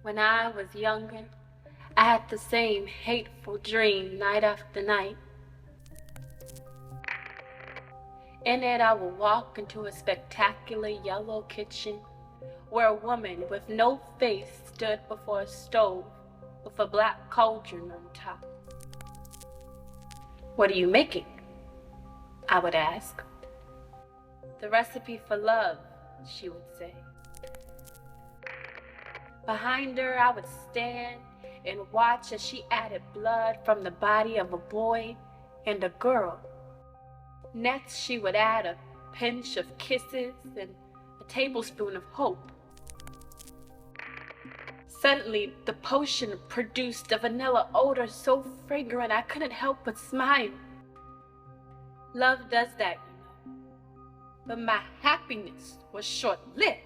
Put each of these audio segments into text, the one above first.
When I was younger, I had the same hateful dream night after night. In it, I would walk into a spectacular yellow kitchen where a woman with no face stood before a stove with a black cauldron on top. "What are you making?" I would ask. "The recipe for love," she would say. Behind her, I would stand and watch as she added blood from the body of a boy and a girl. Next, she would add a pinch of kisses and a tablespoon of hope. Suddenly, the potion produced a vanilla odor so fragrant I couldn't help but smile. Love does that, you know. But my happiness was short-lived,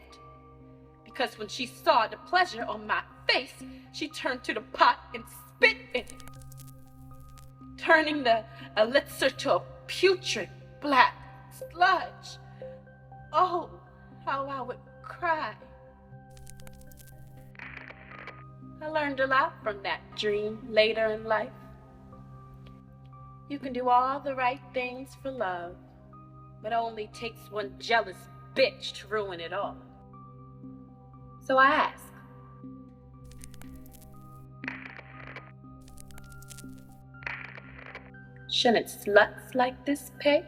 because when she saw the pleasure on my face, she turned to the pot and spit in it, turning the elixir to a putrid black sludge. Oh, how I would cry. I learned a lot from that dream later in life. You can do all the right things for love, but it only takes one jealous bitch to ruin it all. So I ask, shouldn't sluts like this pay?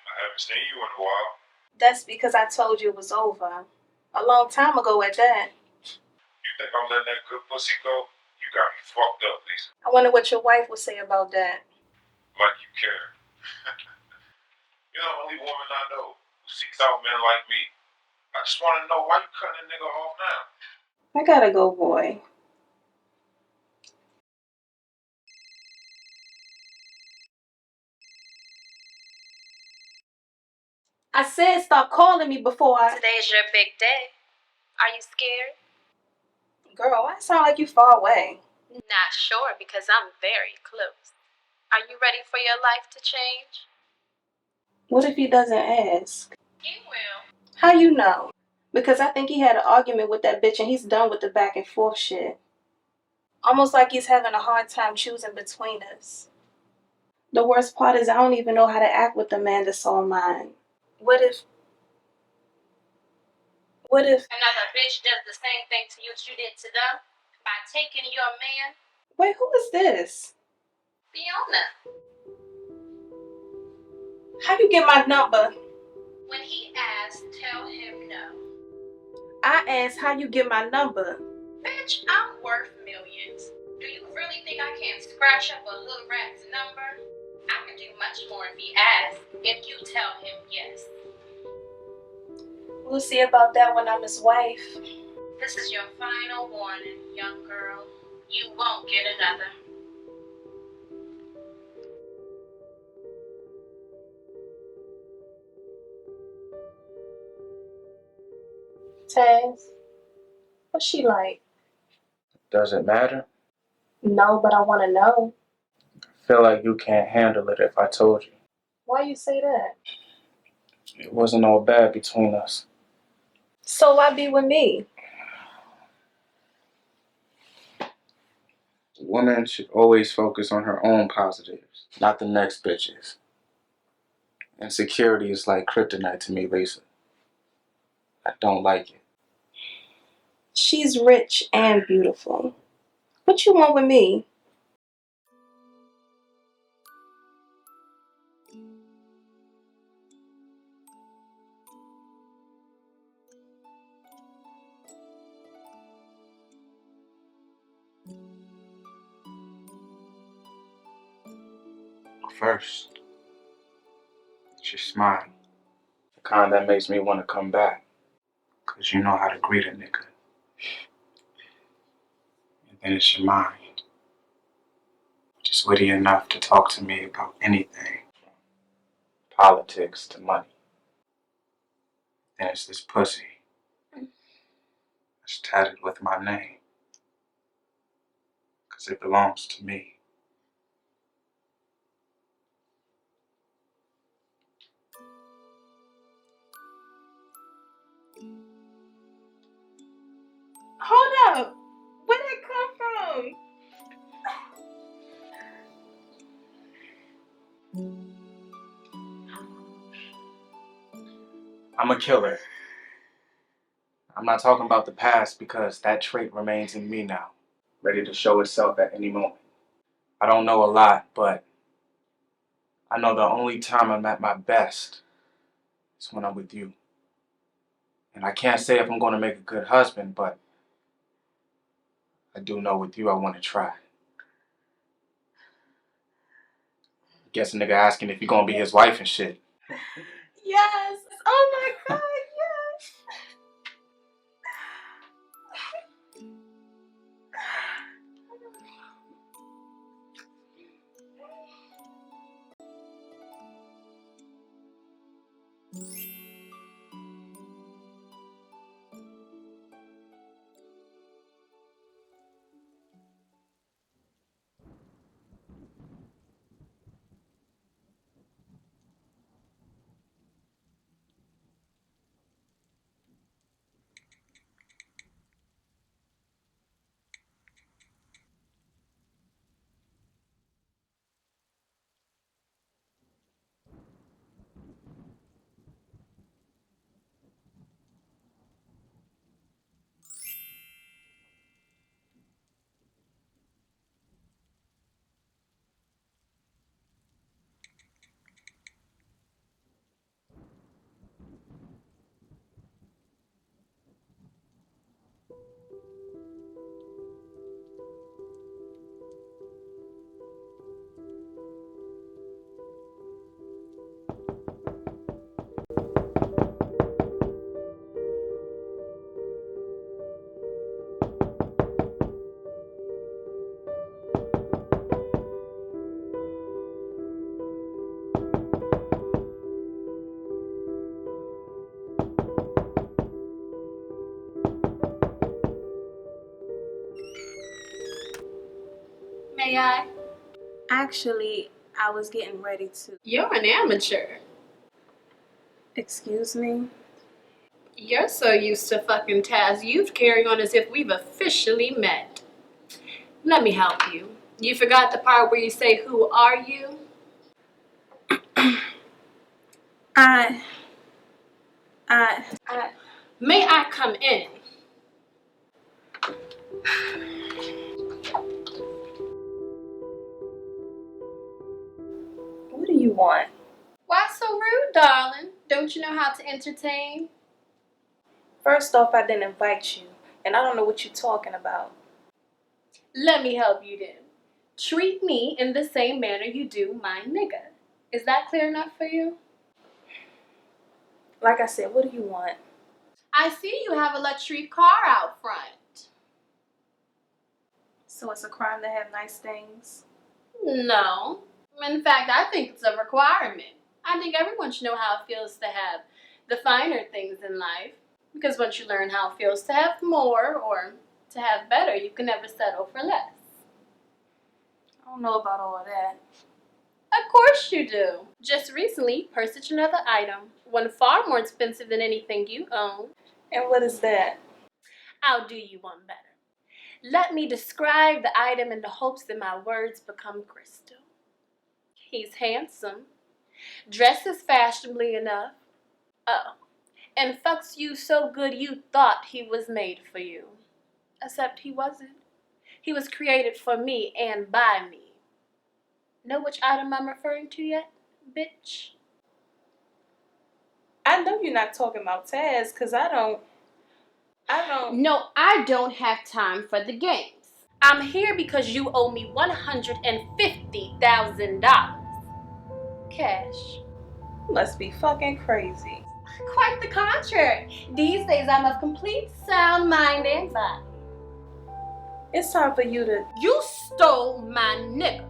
I haven't seen you in a while. That's because I told you it was over. A long time ago at that. You think I'm letting that good pussy go? You got me fucked up, Lisa. I wonder what your wife would say about that. Like you care. You're the only woman I know who seeks out men like me. I just want to know why you cutting a nigga off now. I gotta go, boy. I said stop calling me before I... Today's your big day. Are you scared? Girl, why it sound like you far away? Not sure, because I'm very close. Are you ready for your life to change? What if he doesn't ask? He will. How you know? Because I think he had an argument with that bitch and he's done with the back and forth shit. Almost like he's having a hard time choosing between us. The worst part is I don't even know how to act with the man that's all mine. What if another bitch does the same thing to you as you did to them by taking your man? Wait, who is this? Fiona. How you get my number? When he asks, tell him no. I asked how you get my number. Bitch, I'm worth millions. Do you really think I can't scratch up a hood rat's number? I can do much more if he asks, if you tell him yes. We'll see about that when I'm his wife. This is your final warning, young girl. You won't get another. Taz, what's she like? Does it matter? No, but I want to know. I feel like you can't handle it if I told you. Why you say that? It wasn't all bad between us. So why be with me? A woman should always focus on her own positives, not the next bitch's. Insecurity is like kryptonite to me, Lisa. I don't like it. She's rich and beautiful. What you want with me? First, it's your smile. The kind that makes me want to come back. Because you know how to greet a nigga. And then it's your mind. Just witty enough to talk to me about anything. From politics to money. Then it's this pussy. It's tatted with my name. Because it belongs to me. Hold up. Where'd that come I'm a killer. I'm not talking about the past because that trait remains in me now. Ready to show itself at any moment. I don't know a lot, but I know the only time I'm at my best is when I'm with you. And I can't say if I'm going to make a good husband, but I do know with you I want to try. Guess a nigga asking if you're going to be his wife and shit. Yes. Oh my God, yes. May I? Actually, I was getting ready to. You're an amateur. Excuse me? You're so used to fucking tasks, you've carried on as if we've officially met. Let me help you. You forgot the part where you say, "Who are you?" I. May I come in? What do you want? Why so rude, darling? Don't you know how to entertain? First off, I didn't invite you, and I don't know what you're talking about. Let me help you then. Treat me in the same manner you do my nigga. Is that clear enough for you? Like I said, what do you want? I see you have a luxury car out front. So it's a crime to have nice things? No. In fact, I think it's a requirement. I think everyone should know how it feels to have the finer things in life. Because once you learn how it feels to have more or to have better, you can never settle for less. I don't know about all of that. Of course you do. Just recently, purchased another item, one far more expensive than anything you own. And what is that? I'll do you one better. Let me describe the item in the hopes that my words become crystal. He's handsome, dresses fashionably enough, and fucks you so good you thought he was made for you. Except he wasn't. He was created for me and by me. Know which item I'm referring to yet, bitch? I know you're not talking about Taz, because I don't. No, I don't have time for the games. I'm here because you owe me $150,000. Cash. Must be fucking crazy. Quite the contrary. These days I'm of complete sound mind and body. It's time for you to. You stole my nigga.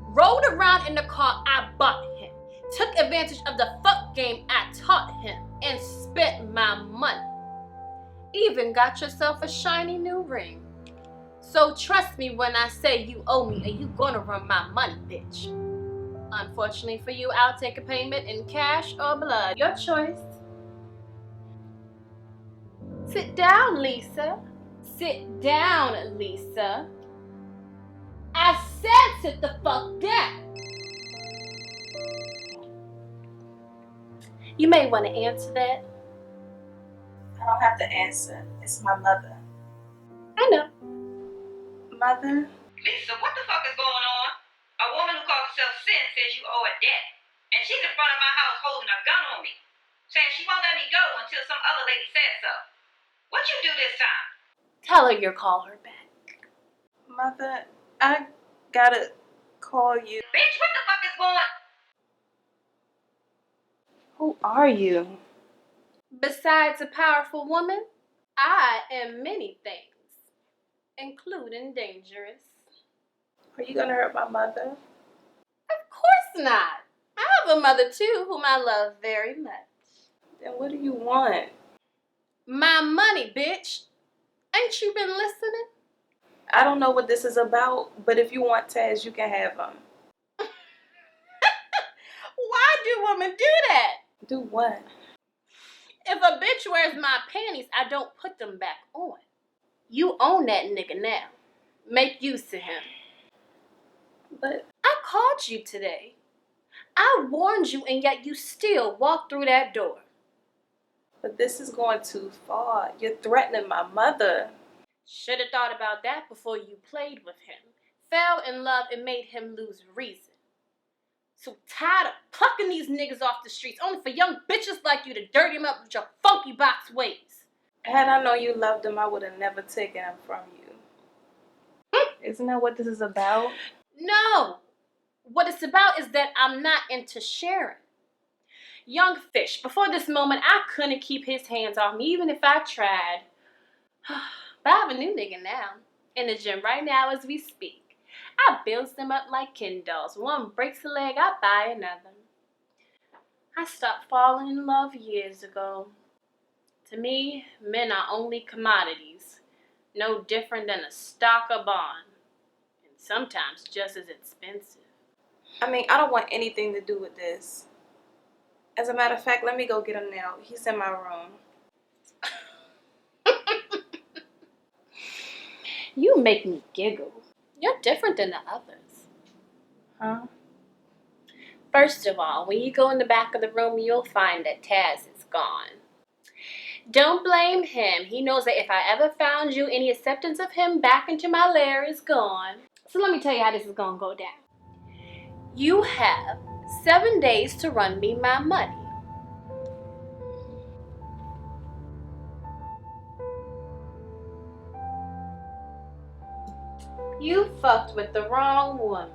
Rode around in the car I bought him. Took advantage of the fuck game I taught him. And spent my money. Even got yourself a shiny new ring. So trust me when I say you owe me and you gonna run my money, bitch. Unfortunately for you, I'll take a payment in cash or blood. Your choice. Sit down, Lisa. Sit down, Lisa. I said sit the fuck down. You may want to answer that. I don't have to answer. It's my mother. I know. Mother? Lisa, what the fuck is going on? A woman who calls herself Sin says you owe a debt. And she's in front of my house holding a gun on me. Saying she won't let me go until some other lady says so. What you do this time? Tell her you'll call her back. Mother, I gotta call you. Bitch, what the fuck is going on? Who are you? Besides a powerful woman, I am many things, including dangerous. Are you gonna hurt my mother? Of course not. I have a mother too whom I love very much. Then what do you want? My money, bitch. Ain't you been listening? I don't know what this is about, but if you want Taz, you can have him. Why do women do that? Do what? If a bitch wears my panties, I don't put them back on. You own that nigga now. Make use of him. But I called you today. I warned you, and yet you still walked through that door. But this is going too far. You're threatening my mother. Should have thought about that before you played with him. Fell in love and made him lose reason. So tired of plucking these niggas off the streets only for young bitches like you to dirty him up with your funky box ways. Had I known you loved him, I would have never taken him from you. Isn't that what this is about? No. What it's about is that I'm not into sharing. Young fish, before this moment, I couldn't keep his hands off me even if I tried. But I have a new nigga now. In the gym right now as we speak. I build them up like Ken dolls. One breaks a leg, I buy another. I stopped falling in love years ago. To me, men are only commodities. No different than a stock or bond. And sometimes just as expensive. I mean, I don't want anything to do with this. As a matter of fact, let me go get him now. He's in my room. You make me giggle. You're different than the others. Huh? First of all, when you go in the back of the room, you'll find that Taz is gone. Don't blame him. He knows that if I ever found you, any acceptance of him back into my lair is gone. So let me tell you how this is going to go down. You have 7 days to run me my money. You fucked with the wrong woman.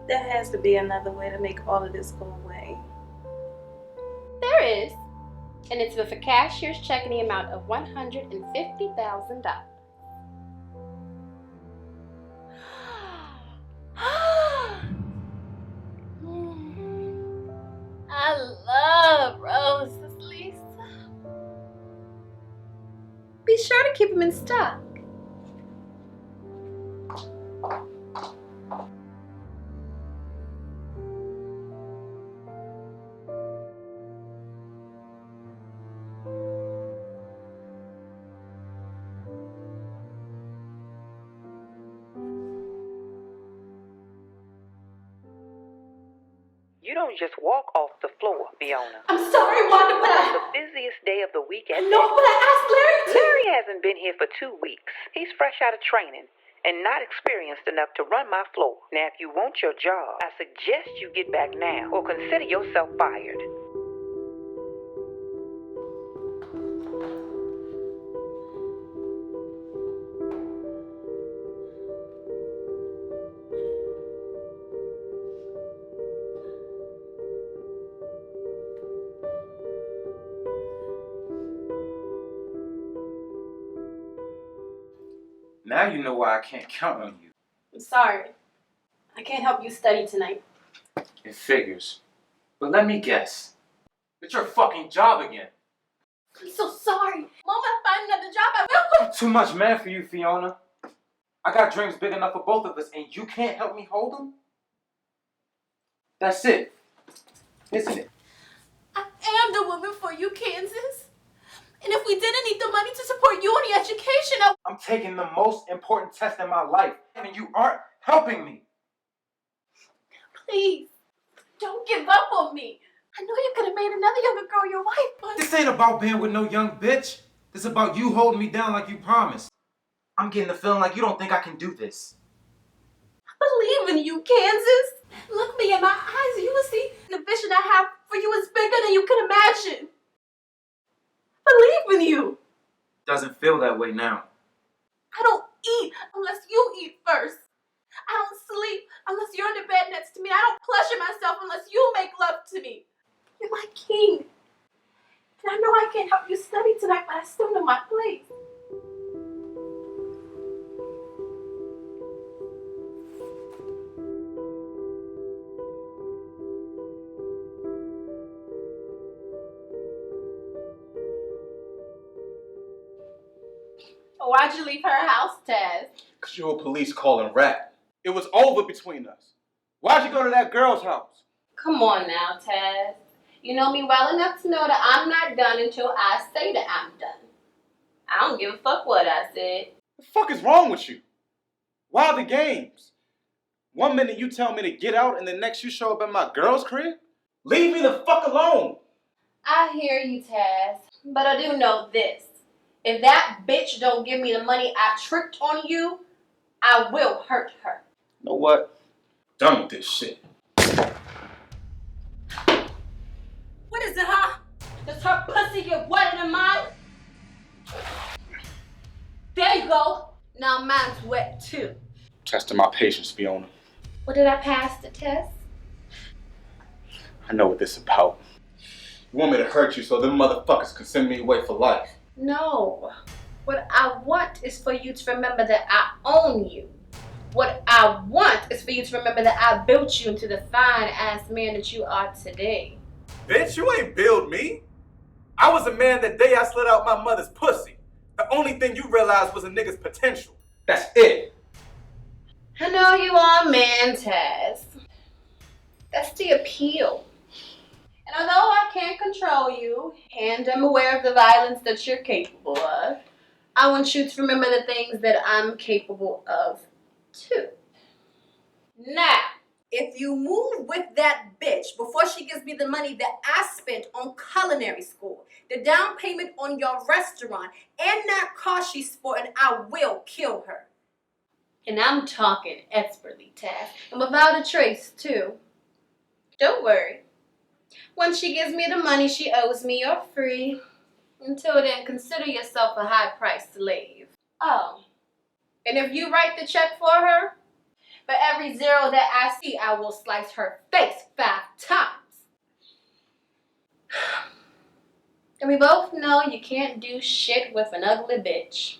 There has to be another way to make all of this go away. There is. And it's with a cashier's check in the amount of $150,000. I love roses, Lisa. Be sure to keep them in stock. You don't just walk off the floor, Fiona. I'm sorry, Wanda, but The busiest day of the week at No, but I asked Larry to. Larry hasn't been here for 2 weeks. He's fresh out of training and not experienced enough to run my floor. Now, if you want your job, I suggest you get back now or consider yourself fired. Now you know why I can't count on you. I'm sorry. I can't help you study tonight. It figures. But let me guess. It's your fucking job again. I'm so sorry. Mom, I find another job, I will. I'm too much man for you, Fiona. I got dreams big enough for both of us, and you can't help me hold them? That's it. Isn't it? I am the woman for you, Kansas. And if we didn't need the money to support you in the education, I'm taking the most important test in my life, and you aren't helping me. Please, don't give up on me. I know you could have made another younger girl your wife, but... This ain't about being with no young bitch. This is about you holding me down like you promised. I'm getting the feeling like you don't think I can do this. I believe in you, Kansas. Look me in my eyes and you will see the vision I have for you is bigger than you can imagine. I believe in you. Doesn't feel that way now. I don't eat unless you eat first. I don't sleep unless you're in the bed next to me. I don't pleasure myself unless you make love to me. You're my king. And I know I can't help you study tonight, but I still know my place. Why'd you leave her house, Taz? Cause you're a police calling rat. It was over between us. Why'd you go to that girl's house? Come on now, Taz. You know me well enough to know that I'm not done until I say that I'm done. I don't give a fuck what I said. The fuck is wrong with you? Why the games? 1 minute you tell me to get out and the next you show up at my girl's crib? Leave me the fuck alone. I hear you, Taz. But I do know this. If that bitch don't give me the money I tricked on you, I will hurt her. You know what? Done with this shit. What is it, huh? Does her pussy get wetter than mine? There you go. Now mine's wet too. Testing my patience, Fiona. Well, did I pass the test? I know what this is about. You want me to hurt you so them motherfuckers can send me away for life. No. What I want is for you to remember that I own you. What I want is for you to remember that I built you into the fine-ass man that you are today. Bitch, you ain't build me. I was a man the day I slid out my mother's pussy. The only thing you realized was a nigga's potential. That's it. I know you are a man, Taz. That's the appeal. And although I can't control you, and I'm aware of the violence that you're capable of, I want you to remember the things that I'm capable of, too. Now, if you move with that bitch before she gives me the money that I spent on culinary school, the down payment on your restaurant, and that car she's sporting, I will kill her. And I'm talking expertly, Taz, and without a trace, too. Don't worry. Once she gives me the money she owes me, you're free. Until then, consider yourself a high-priced slave. Oh, and if you write the check for her, for every zero that I see, I will slice her face 5 times. And we both know you can't do shit with an ugly bitch.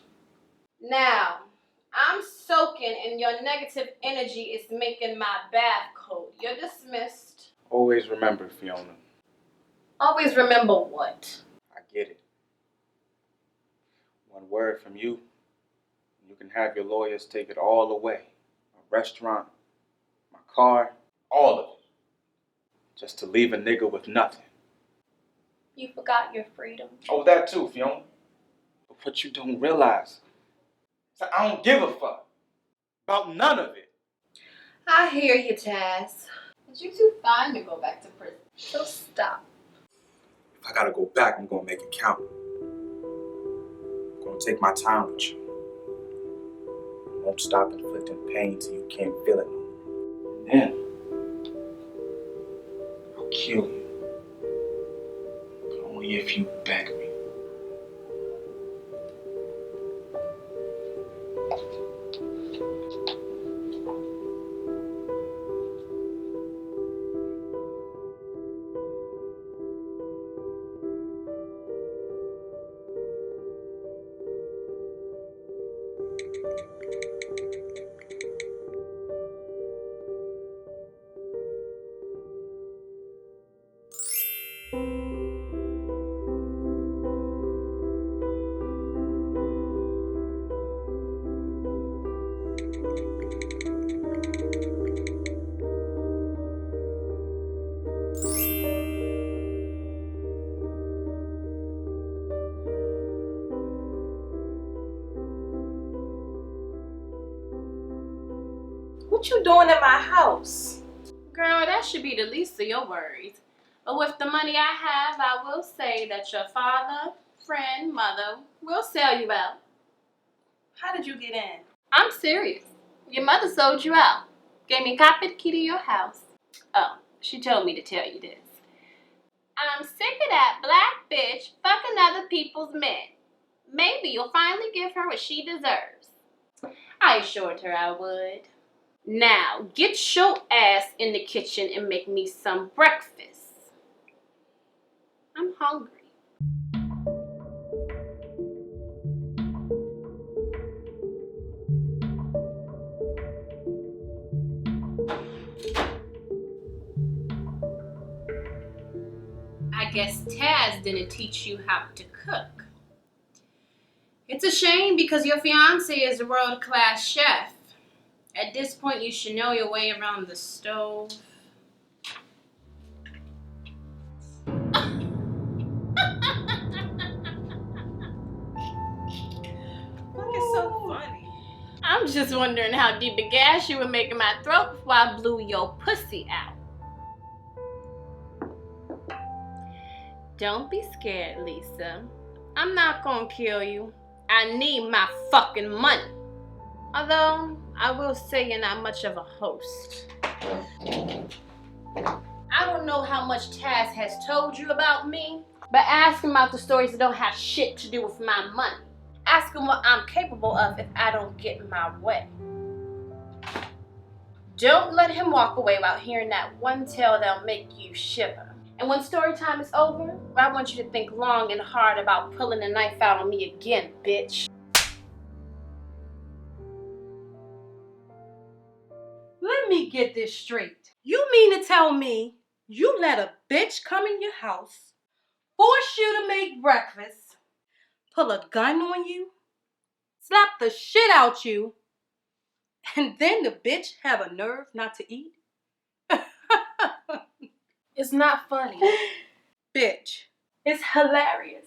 Now, I'm soaking in your negative energy is making my bath cold. You're dismissed. Always remember, Fiona. Always remember what? I get it. One word from you, you can have your lawyers take it all away. My restaurant, my car, all of it. Just to leave a nigga with nothing. You forgot your freedom. Oh, that too, Fiona. But what you don't realize is I don't give a fuck about none of it. I hear you, Taz. But you too fine to go back to prison. So stop. If I gotta go back, I'm gonna make it count. I'm gonna take my time with you. I won't stop inflicting pain till you can't feel it no more. And then, I'll kill you. But only if you beg me. What you doing in my house? Girl, that should be the least of your worries. But with the money I have, I will say that your father, friend, mother will sell you out. How did you get in? I'm serious. Your mother sold you out. Gave me a copy of the key to your house. Oh, she told me to tell you this. I'm sick of that black bitch fucking other people's men. Maybe you'll finally give her what she deserves. I assured her I would. Now, get your ass in the kitchen and make me some breakfast. I'm hungry. I guess Taz didn't teach you how to cook. It's a shame because your fiance is a world-class chef. At this point, you should know your way around the stove. It's so funny. I'm just wondering how deep a gas you were making my throat before I blew your pussy out. Don't be scared, Lisa. I'm not gonna kill you. I need my fucking money. Although, I will say you're not much of a host. I don't know how much Taz has told you about me, but ask him about the stories that don't have shit to do with my money. Ask him what I'm capable of if I don't get my way. Don't let him walk away without hearing that one tale that'll make you shiver. And when story time is over, I want you to think long and hard about pulling a knife out on me again, bitch. Let me get this straight. You mean to tell me you let a bitch come in your house, force you to make breakfast, pull a gun on you, slap the shit out you, and then the bitch have a nerve not to eat? It's not funny. Bitch. It's hilarious.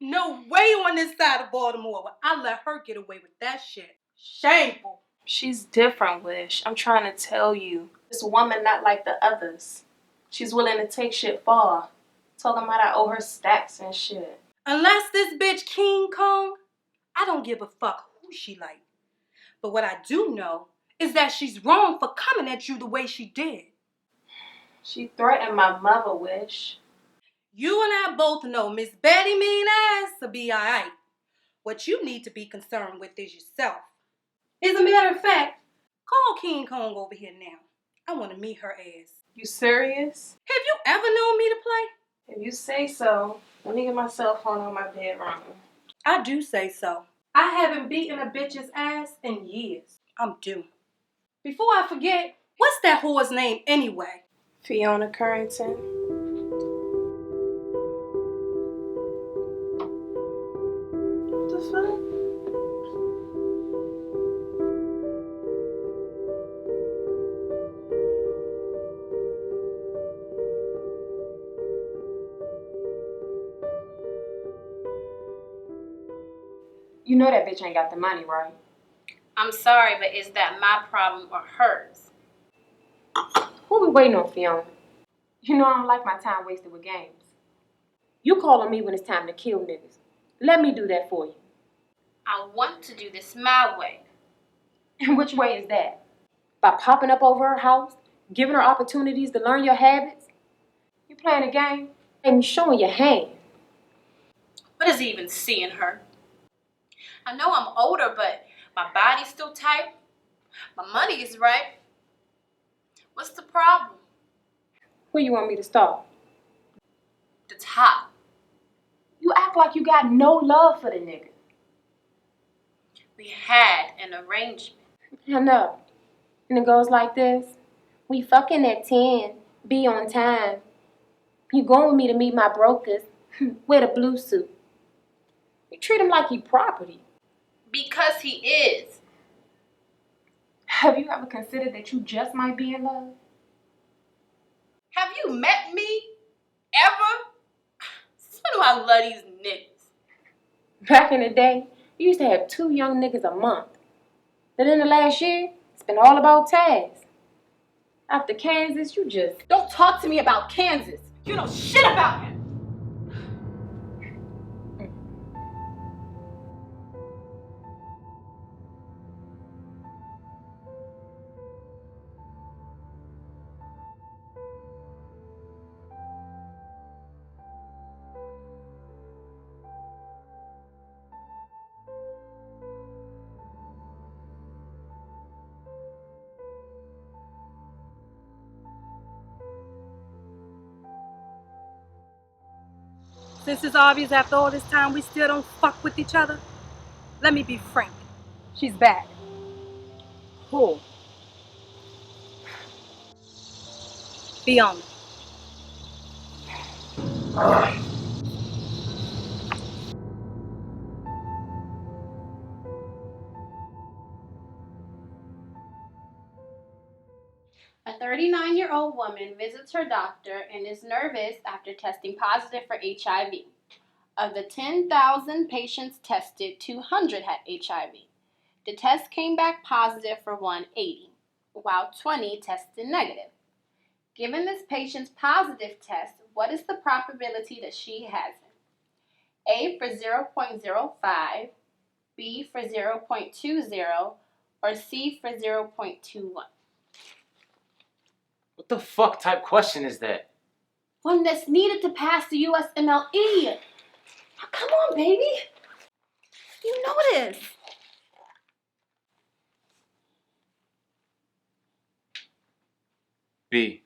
No way on this side of Baltimore will I let her get away with that shit. Shameful. She's different, Wish. I'm trying to tell you. This woman not like the others. She's willing to take shit far. Talking about I owe her stacks and shit. Unless this bitch King Kong, I don't give a fuck who she like. But what I do know is that she's wrong for coming at you the way she did. She threatened my mother, Wish. You and I both know Miss Betty mean ass to be alright. What you need to be concerned with is yourself. As a matter of fact, call King Kong over here now. I want to meet her ass. You serious? Have you ever known me to play? If you say so, let me get my cell phone on my bedroom. I do say so. I haven't beaten a bitch's ass in years. I'm due. Before I forget, what's that whore's name anyway? Fiona Currington. What the fuck? You know that bitch ain't got the money, right? I'm sorry, but is that my problem or hers? Who we waiting on, Fiona? You know I don't like my time wasted with games. You call on me when it's time to kill niggas. Let me do that for you. I want to do this my way. And which way is that? By popping up over her house, giving her opportunities to learn your habits? You playing a game and you showing your hand. What is he even seeing her? I know I'm older, but my body's still tight. My money is right. What's the problem? Where you want me to start? The top. You act like you got no love for the nigga. We had an arrangement. I know. And it goes like this. We fucking at 10. Be on time. You going with me to meet my brokers. Wear the blue suit. You treat him like he property. Because he is. Have you ever considered that you just might be in love? Have you met me? Ever? So do I love these niggas. Back in the day, you used to have 2 young niggas a month. But in the last year, it's been all about Taz. After Kansas, you just... Don't talk to me about Kansas. You know shit about him. Since it's obvious after all this time we still don't fuck with each other, let me be frank. She's back. Who? Fiona. A 39-year-old woman visits her doctor and is nervous after testing positive for HIV. Of the 10,000 patients tested, 200 had HIV. The test came back positive for 180, while 20 tested negative. Given this patient's positive test, what is the probability that she has it? A for 0.05, B for 0.20, or C for 0.21? What the fuck type question is that? One that's needed to pass the USMLE. Oh, come on, baby. You know this. B.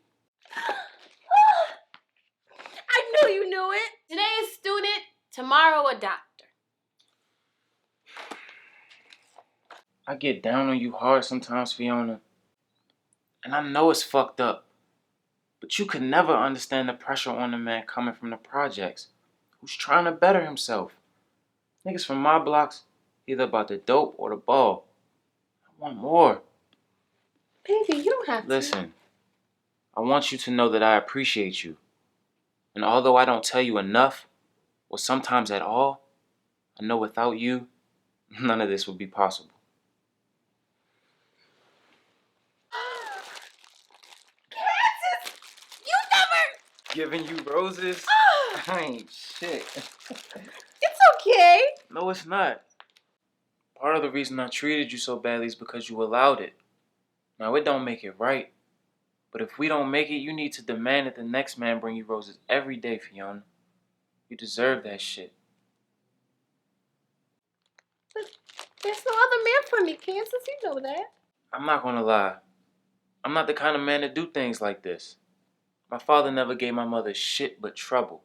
I knew you knew it. Today a student, tomorrow a doctor. I get down on you hard sometimes, Fiona. And I know it's fucked up. But you could never understand the pressure on a man coming from the projects, who's trying to better himself. Niggas from my blocks, either about the dope or the ball. I want more. Baby, you don't have to. Listen, I want you to know that I appreciate you. And although I don't tell you enough, or sometimes at all, I know without you, none of this would be possible. Kansas! You never... Giving you roses? I ain't shit. It's okay. No, it's not. Part of the reason I treated you so badly is because you allowed it. Now, it don't make it right. But if we don't make it, you need to demand that the next man bring you roses every day, Fiona. You deserve that shit. But there's no other man for me, Kansas. You know that. I'm not gonna lie. I'm not the kind of man to do things like this. My father never gave my mother shit but trouble.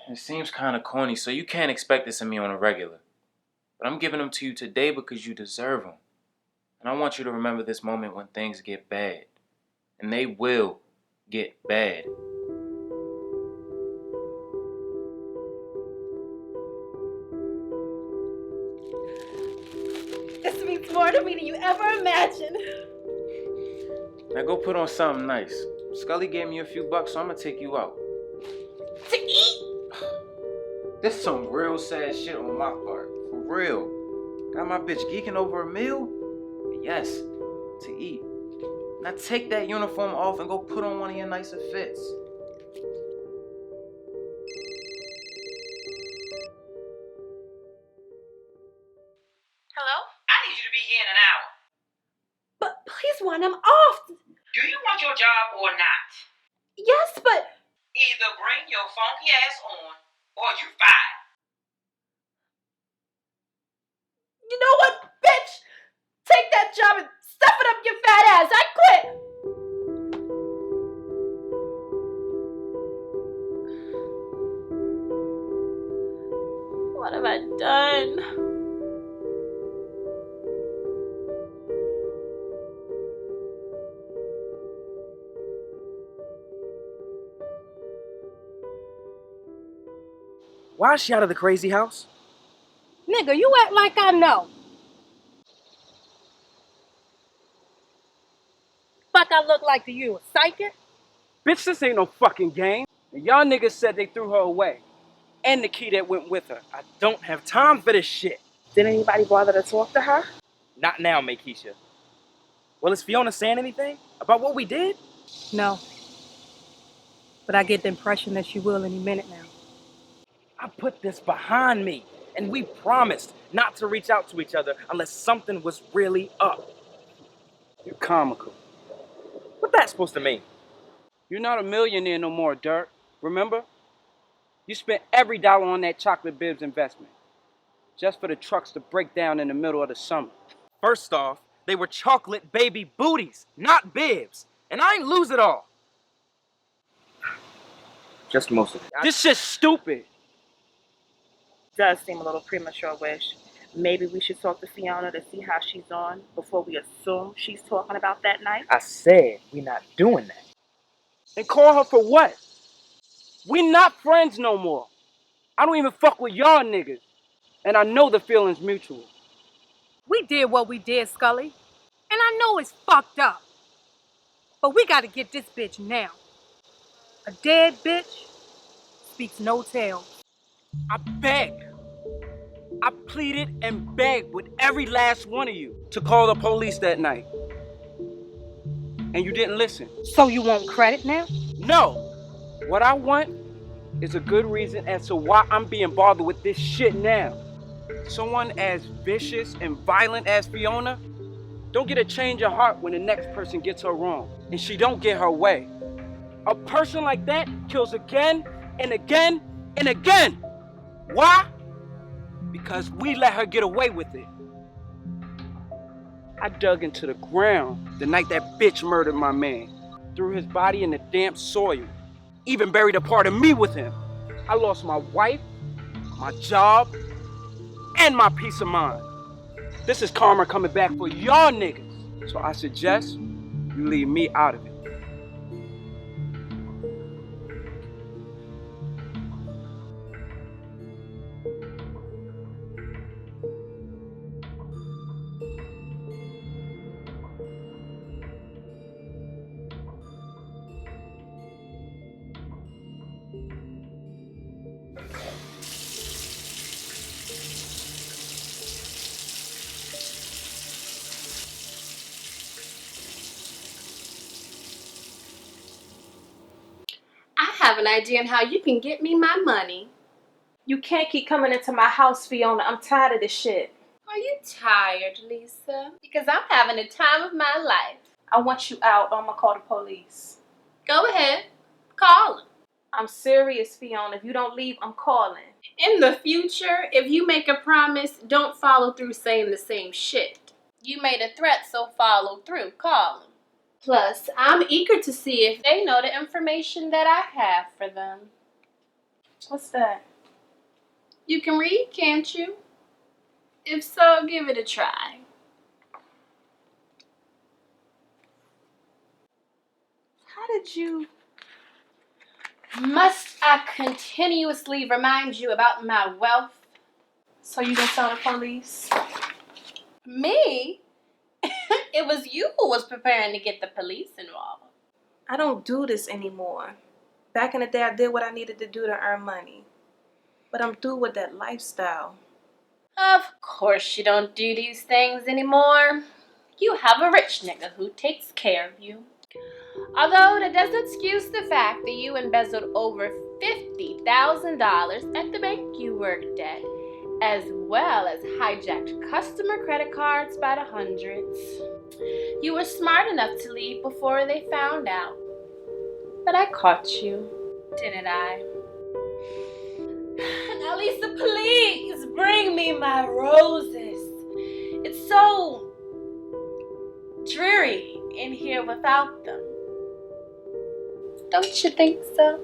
It seems kind of corny, so you can't expect this of me on a regular. But I'm giving them to you today because you deserve them. And I want you to remember this moment when things get bad. And they will get bad. This means more to me than you ever imagined. Now go put on something nice. Scully gave me a few bucks, so I'm gonna take you out. To eat? This is some real sad shit on my part. For real. Got my bitch geeking over a meal? Yes, to eat. Now take that uniform off and go put on one of your nicer fits. Hello? I need you to be here in an hour. But please, Juan, I'm off. Do you want your job or not? Yes, but Either bring your funky ass on or you fired. you know what, bitch? Take that job and stuff it up your fat ass. I quit. What have I done? Why is she out of the crazy house? Nigga, you act like I know. Fuck I look like to you, a psychic? Bitch, this ain't no fucking game. And y'all niggas said they threw her away. And the key that went with her. I don't have time for this shit. Did anybody bother to talk to her? Not now, Makisha. Well, is Fiona saying anything about what we did? No. But I get the impression that she will any minute now. I put this behind me. And we promised not to reach out to each other unless something was really up. You're comical. What that supposed to mean? You're not a millionaire no more, Dirk. Remember? You spent every dollar on that chocolate bibs investment. Just for the trucks to break down in the middle of the summer. First off, they were chocolate baby booties, not bibs. And I ain't lose it all. Just most of it. This shit's stupid. Does seem a little premature, Wish. Maybe we should talk to Fiona to see how she's on before we assume she's talking about that night. I said we're not doing that. And call her for what? We not friends no more. I don't even fuck with y'all niggas. And I know the feeling's mutual. We did what we did, Scully. And I know it's fucked up. But we gotta get this bitch now. A dead bitch speaks no tale. I begged. I pleaded and begged with every last one of you to call the police that night. And you didn't listen. So you want credit now? No. What I want is a good reason as to why I'm being bothered with this shit now. Someone as vicious and violent as Fiona don't get a change of heart when the next person gets her wrong and she don't get her way. A person like that kills again and again and again. Why? Because we let her get away with it. I dug into the ground the night that bitch murdered my man. Threw his body in the damp soil. Even buried a part of me with him. I lost my wife, my job, and my peace of mind. This is karma coming back for y'all niggas. So I suggest you leave me out of it. I have an idea on how you can get me my money. You can't keep coming into my house, Fiona. I'm tired of this shit. Are you tired, Lisa? Because I'm having the time of my life. I want you out or I'm gonna call the police. Go ahead. Call them. I'm serious, Fiona. If you don't leave, I'm calling. In the future, if you make a promise, don't follow through saying the same shit. You made a threat, so follow through. Call them. Plus, I'm eager to see if they know the information that I have for them. What's that? You can read, can't you? If so, give it a try. How did you... Must I continuously remind you about my wealth? So you gonna tell the police? Me? It was you who was preparing to get the police involved. I don't do this anymore. Back in the day, I did what I needed to do to earn money. But I'm through with that lifestyle. Of course you don't do these things anymore. You have a rich nigga who takes care of you. Although that doesn't excuse the fact that you embezzled over $50,000 at the bank you worked at, as well as hijacked customer credit cards by the hundreds. You were smart enough to leave before they found out. But I caught you, didn't I? Now, Lisa, please bring me my roses. It's so dreary in here without them. Don't you think so?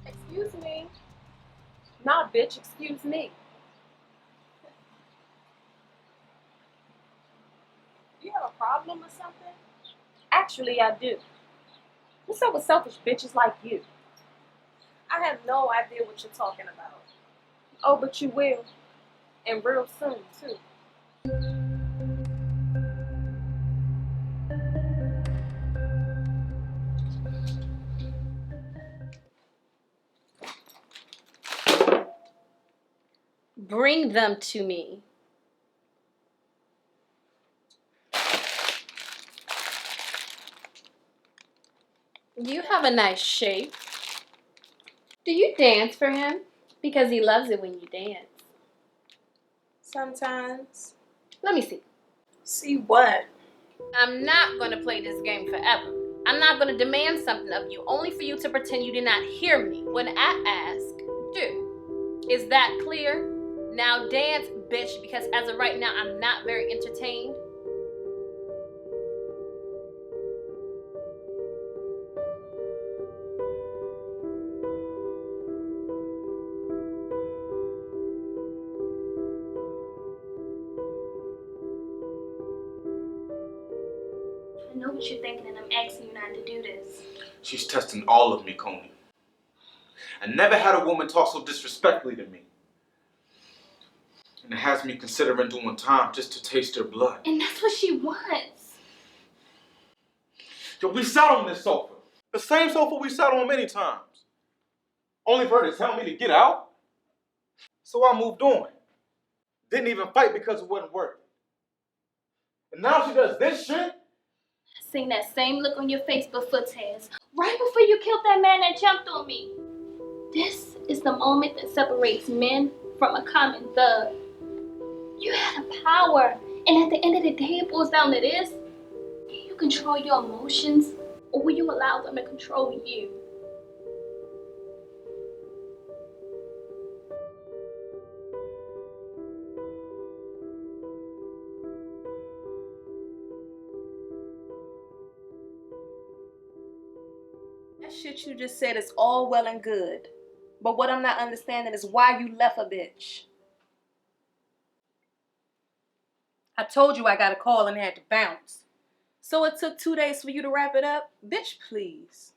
Excuse me. Nah, bitch, excuse me. You have a problem or something? Actually, I do. What's up with selfish bitches like you? I have no idea what you're talking about. Oh, but you will. And real soon, too. Bring them to me. You have a nice shape. Do you dance for him? Because he loves it when you dance. Sometimes. Let me see. See what? I'm not going to play this game forever. I'm not going to demand something of you only for you to pretend you did not hear me when I ask, do. Is that clear? Now dance, bitch, because as of right now, I'm not very entertained. I know what you're thinking, and I'm asking you not to do this. She's testing all of me, Coney. I never had a woman talk so disrespectfully to me. And it has me considering doing time just to taste her blood. And that's what she wants. Yo, we sat on this sofa. The same sofa we sat on many times. Only for her to tell me to get out? So I moved on. Didn't even fight because it wasn't worth it. And now she does this shit? Seen that same look on your face before, Taz. Right before you killed that man that jumped on me. This is the moment that separates men from a common thug. You had a power, and at the end of the day, it boils down to this. Can you control your emotions, or will you allow them to control you? That shit you just said is all well and good. But what I'm not understanding is why you left a bitch. I told you I got a call and had to bounce. So it took 2 days for you to wrap it up? Bitch, please.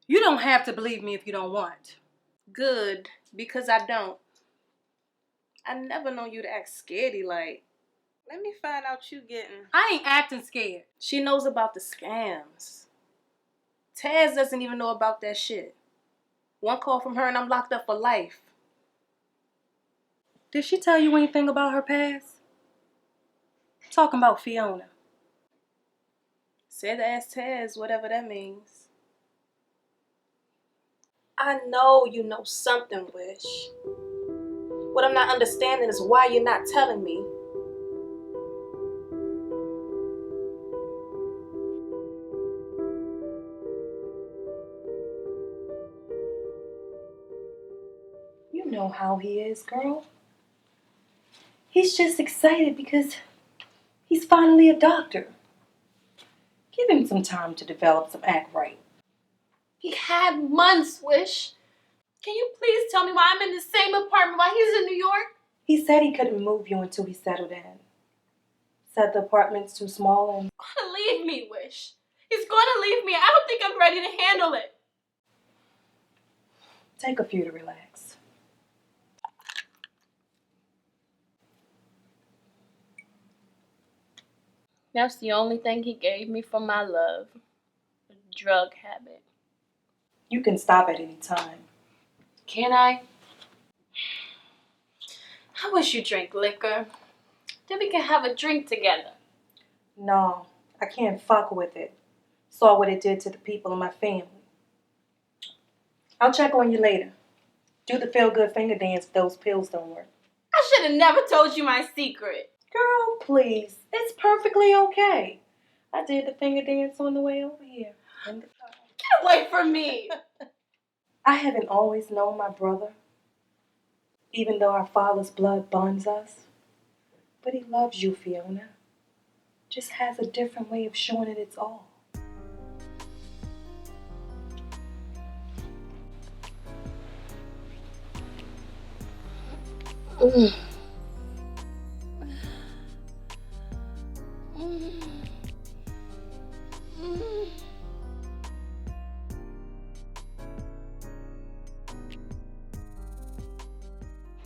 You don't have to believe me if you don't want. Good, because I don't. I never known you to act scaredy like. Let me find out you getting. I ain't acting scared. She knows about the scams. Taz doesn't even know about that shit. One call from her and I'm locked up for life. Did she tell you anything about her past? Talking about Fiona. Said as Tez, whatever that means. I know you know something, Wish. What I'm not understanding is why you're not telling me. You know how he is, girl. He's just excited because he's finally a doctor. Give him some time to develop some act right. He had months, Wish. Can you please tell me why I'm in the same apartment while he's in New York? He said he couldn't move you until he settled in. Said the apartment's too small and... Leave me, Wish. He's gonna leave me. I don't think I'm ready to handle it. Take a few to relax. That's the only thing he gave me for my love. A drug habit. You can stop at any time. Can I? I wish you drank liquor. Then we can have a drink together. No, I can't fuck with it. Saw what it did to the people in my family. I'll check on you later. Do the feel-good finger dance if those pills don't work. I should have never told you my secret. Girl, please. It's perfectly okay. I did the finger dance on the way over here. In the car. Get away from me. I haven't always known my brother, even though our father's blood bonds us. But he loves you, Fiona. Just has a different way of showing it its all.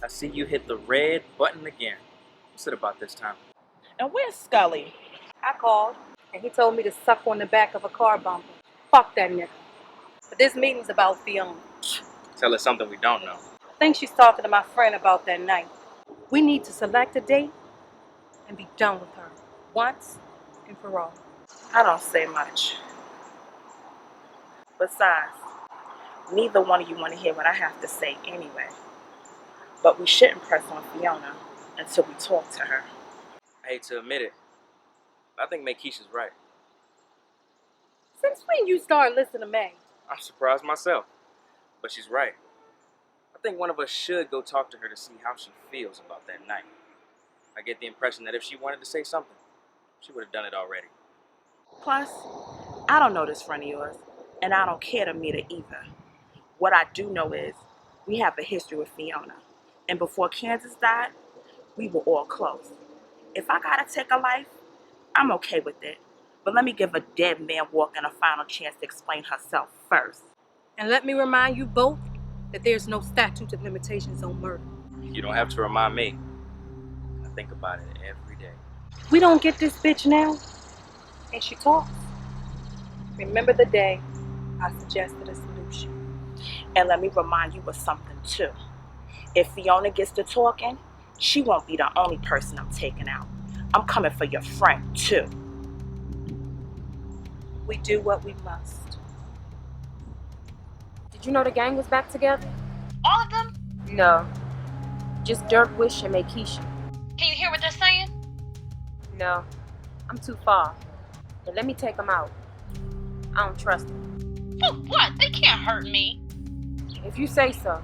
I see you hit the red button again. What's it about this time? And where's Scully? I called, and he told me to suck on the back of a car bumper. Fuck that nigga. But this meeting's about Fiona. Tell us something we don't know. I think she's talking to my friend about that night. We need to select a date and be done with her once and for all. I don't say much. Besides, neither one of you want to hear what I have to say anyway. But we shouldn't press on Fiona until we talk to her. I hate to admit it. I think Keisha's right. Since when you start listening to May? I'm surprised myself. But she's right. I think one of us should go talk to her to see how she feels about that night. I get the impression that if she wanted to say something, she would have done it already. Plus, I don't know this friend of yours, and I don't care to meet her either. What I do know is we have a history with Fiona. And before Kansas died, we were all close. If I gotta take a life, I'm okay with it. But let me give a dead man walking a final chance to explain herself first. And let me remind you both that there's no statute of limitations on murder. You don't have to remind me. I think about it every day. We don't get this bitch now, and she talks. Remember the day I suggested a solution. And let me remind you of something too. If Fiona gets to talking, she won't be the only person I'm taking out. I'm coming for your friend too. We do what we must. Did you know the gang was back together? All of them? No. Just Dirk, Wish, and Keisha. Can you hear what they're saying? No. I'm too far. But let me take them out. I don't trust them. For what? They can't hurt me. If you say so.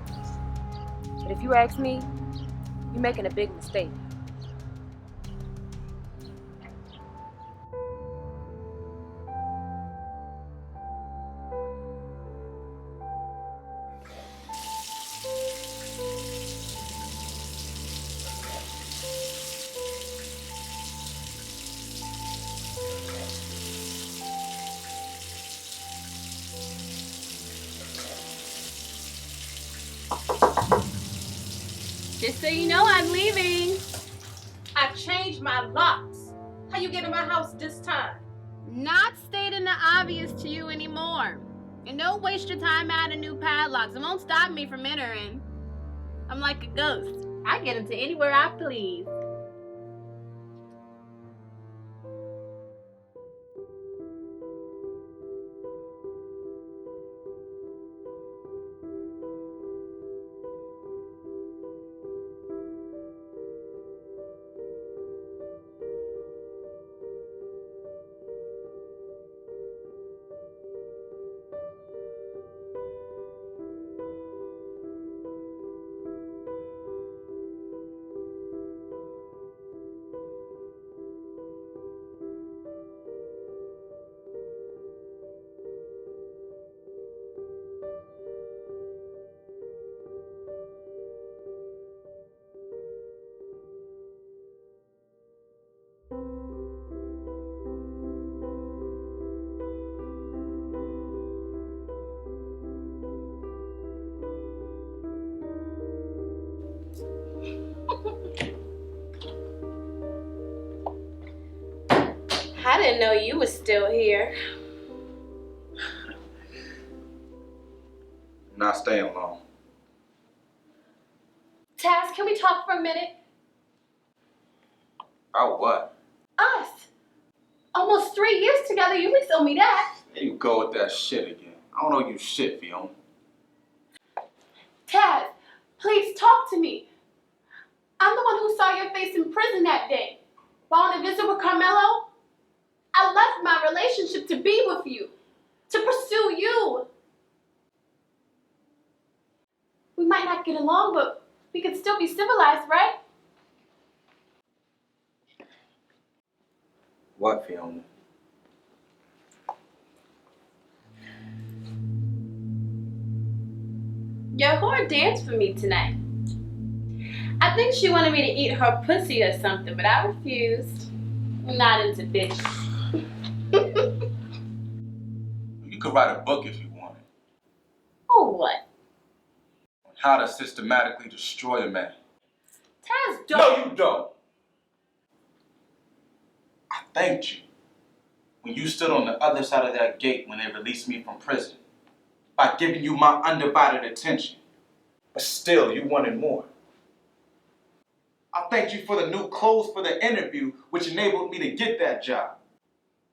But if you ask me, you're making a big mistake. Just so you know, I'm leaving. I changed my locks. How you get in my house this time? Not stating the obvious to you anymore. And don't waste your time adding new padlocks. It won't stop me from entering. I'm like a ghost. I get into anywhere I please. I didn't know you was still here. Not staying long. Taz, can we talk for a minute? About what? Us. Almost 3 years together, you can tell me that. There you go with that shit again. I don't owe you shit, Fiona. Taz, please talk to me. I'm the one who saw your face in prison that day. While on a visit with Carmelo, I left my relationship to be with you, to pursue you. We might not get along, but we could still be civilized, right? What, Fiona? Your whore danced for me tonight. I think she wanted me to eat her pussy or something, but I refused. I'm not into bitches. You could write a book if you wanted. Oh, what? On how to systematically destroy a man. Taz, don't. No, you don't. I thanked you when you stood on the other side of that gate when they released me from prison by giving you my undivided attention. But still, you wanted more. I thanked you for the new clothes for the interview, which enabled me to get that job.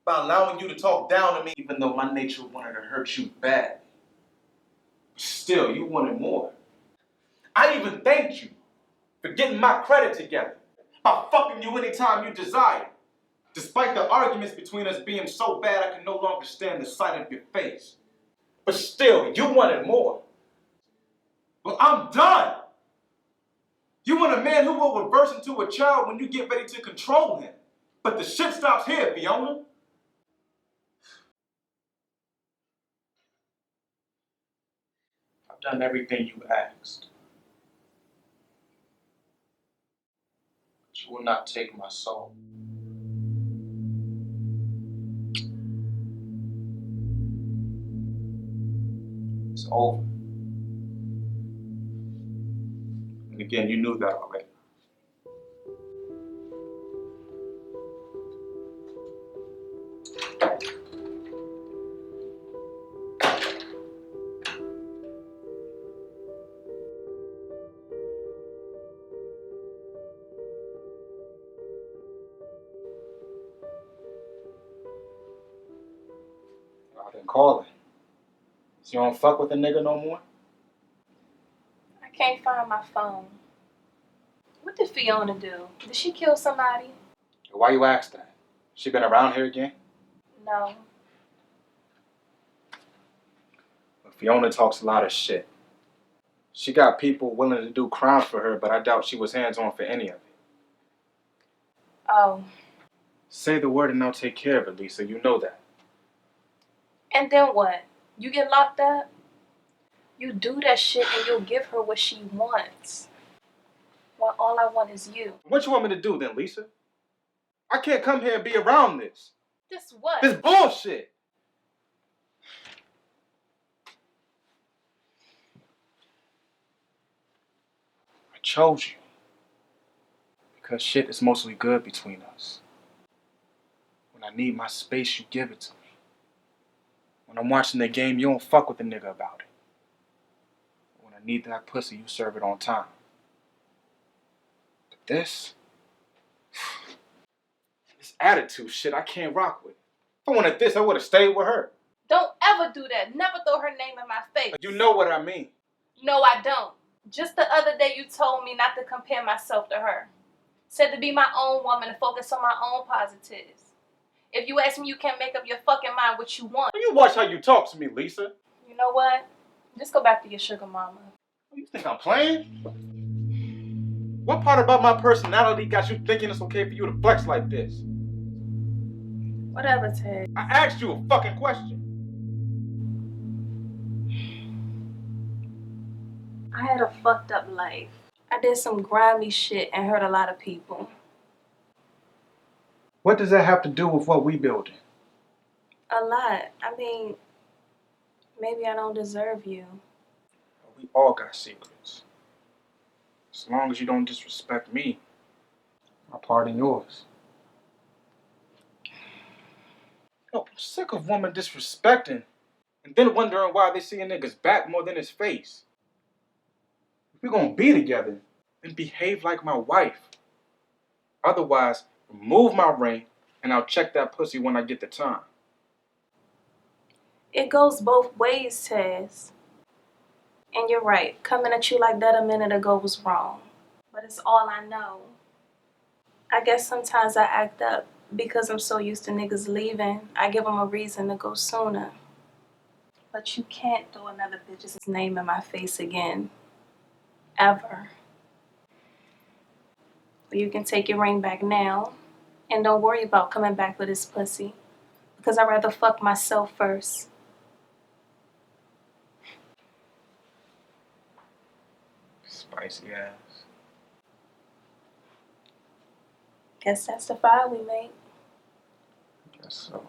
By allowing you to talk down to me, even though my nature wanted to hurt you bad. But still, you wanted more. I even thanked you for getting my credit together by fucking you anytime you desired. Despite the arguments between us being so bad I can no longer stand the sight of your face. But still, you wanted more. Well, I'm done. You want a man who will reverse into a child when you get ready to control him. But the shit stops here, Fiona. I've done everything you asked. But you will not take my soul. It's over. And again, you knew that already. I've been calling. So you don't fuck with a nigga no more? I can't find my phone. What did Fiona do? Did she kill somebody? Why you ask that? She been around here again? No. But Fiona talks a lot of shit. She got people willing to do crimes for her, but I doubt she was hands-on for any of it. Oh. Say the word and I'll take care of it, Lisa. You know that. And then what? You get locked up? You do that shit and you'll give her what she wants. Well, all I want is you. What you want me to do then, Lisa? I can't come here and be around this. This what? This bullshit. I chose you. Because shit is mostly good between us. When I need my space, you give it to me. When I'm watching the game, you don't fuck with the nigga about it. When I need that pussy, you serve it on time. this. This attitude shit I can't rock with. If I wanted this, I would have stayed with her. Don't ever do that. Never throw her name in my face. You know what I mean. No, I don't. Just the other day you told me not to compare myself to her. Said to be my own woman and focus on my own positives. If you ask me, you can't make up your fucking mind what you want. You watch how you talk to me, Lisa. You know what? Just go back to your sugar mama. You think I'm playing? What part about my personality got you thinking it's okay for you to flex like this? Whatever, Ted. I asked you a fucking question. I had a fucked up life. I did some grimy shit and hurt a lot of people. What does that have to do with what we building? A lot. I mean, maybe I don't deserve you. We all got secrets. As long as you don't disrespect me, my part in yours. Yo, I'm sick of women disrespecting and then wondering why they see a nigga's back more than his face. If we're gonna be together, then behave like my wife. Otherwise, remove my ring and I'll check that pussy when I get the time. It goes both ways, Taz. And you're right. Coming at you like that a minute ago was wrong. But it's all I know. I guess sometimes I act up because I'm so used to niggas leaving. I give them a reason to go sooner. But you can't throw another bitch's name in my face again. Ever. You can take your ring back now. And don't worry about coming back for this pussy. Because I'd rather fuck myself first. Spicy ass. Guess that's the file we made. Guess so.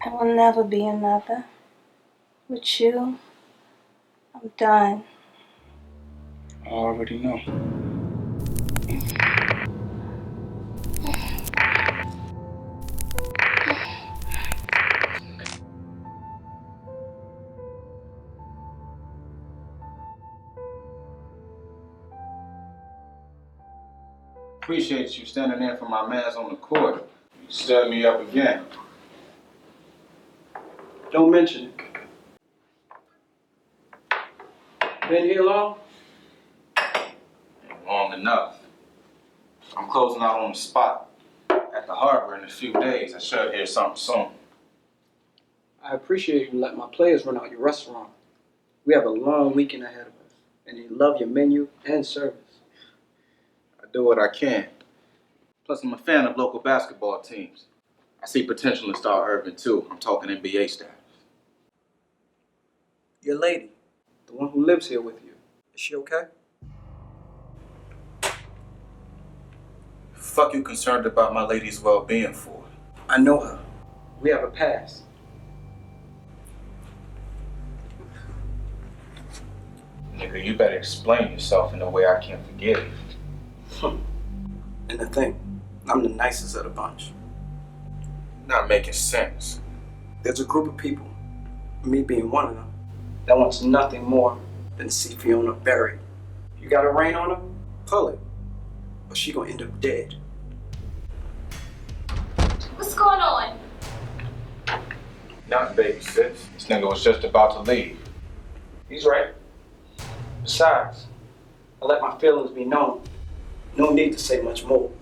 I will never be another. With you, I'm done. I already know. Appreciate you standing there for my mans on the court. You stirred me up again. Don't mention it. Been here long? Long enough. I'm closing out on the spot at the harbor in a few days. I should hear something soon. I appreciate you letting my players run out your restaurant. We have a long weekend ahead of us, and you love your menu and service. I do what I can. Plus, I'm a fan of local basketball teams. I see potential in Star Urban too. I'm talking NBA status. Your lady, the one who lives here with you, is she okay? Fuck you concerned about my lady's well-being for? I know her. We have a past. Nigga, you better explain yourself in a way I can forgive. And the thing, I'm the nicest of the bunch. Not making sense. There's a group of people, me being one of them, that wants nothing more than to see Fiona buried. You got a rein on her? Pull it. Or she gonna end up dead. What's going on? Nothing, baby sis. This nigga was just about to leave. He's right. Besides, I let my feelings be known. No need to say much more.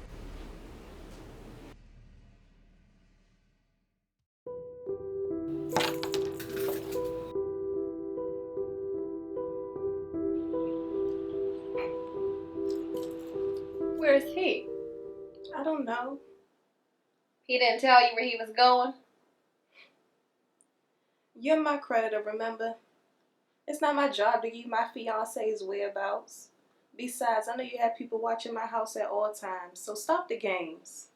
Where's he? I don't know. He didn't tell you where he was going? You're my creditor, remember? It's not my job to give my fiance's whereabouts. Besides, I know you have people watching my house at all times, so stop the games.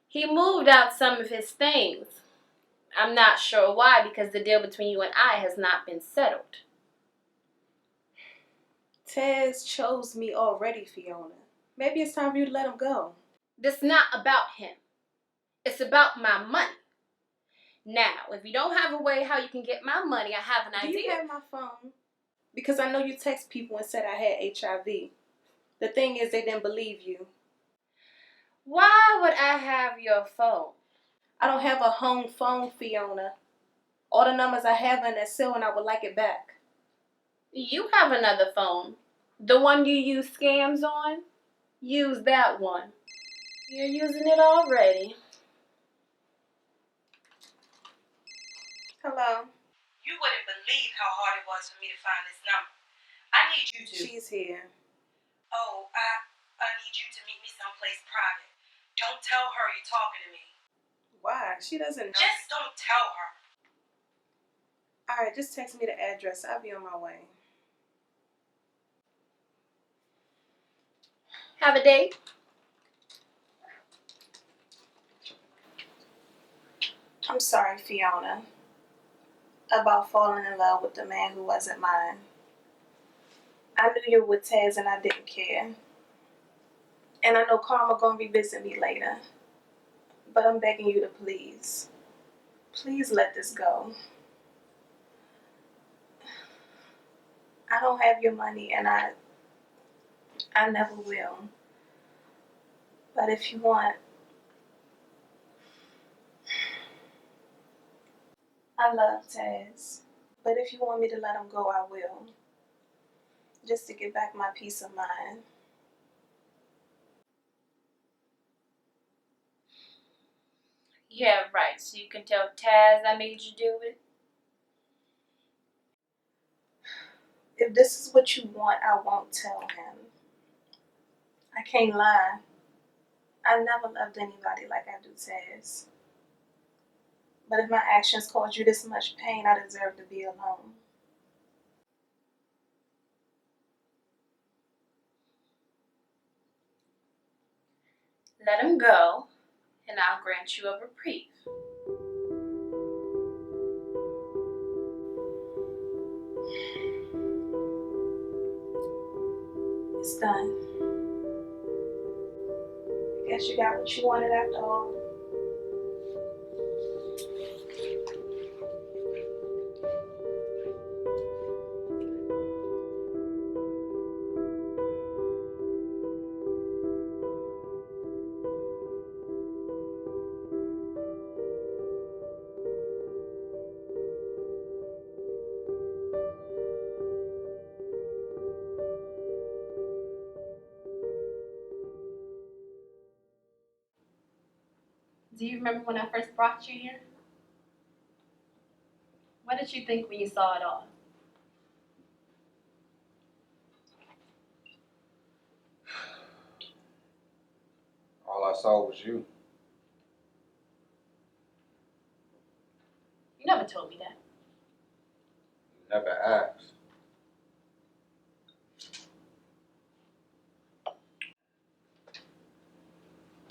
He moved out some of his things. I'm not sure why, because the deal between you and I has not been settled. Tez chose me already, Fiona. Maybe it's time for you to let him go. This is not about him. It's about my money. Now, if you don't have a way how you can get my money, I have an idea. Do you have my phone? Because I know you text people and said I had HIV. The thing is, they didn't believe you. Why would I have your phone? I don't have a home phone, Fiona. All the numbers I have in that cell and I would like it back. You have another phone. The one you use scams on? Use that one. You're using it already. Hello. You wouldn't believe how hard it was for me to find this number. I need you to. She's here. Oh, I need you to meet me someplace private. Don't tell her you're talking to me. Why? She doesn't know. Just don't tell her. Alright, just text me the address. I'll be on my way. Have a date? I'm sorry, Fiona, about falling in love with the man who wasn't mine. I knew you were with Tez and I didn't care. And I know Karma gonna revisit me later. But I'm begging you to please let this go. I don't have your money and I never will. But if you want, I love Tez. But if you want me to let him go, I will. Just to get back my peace of mind. Yeah, right. So you can tell Taz I made you do it? If this is what you want, I won't tell him. I can't lie. I never loved anybody like I do Tez. But if my actions caused you this much pain, I deserve to be alone. Let him go, and I'll grant you a reprieve. It's done. I guess you got what you wanted after all. Do you remember when I first brought you here? What did you think when you saw it all? All I saw was you. You never told me that. You never asked.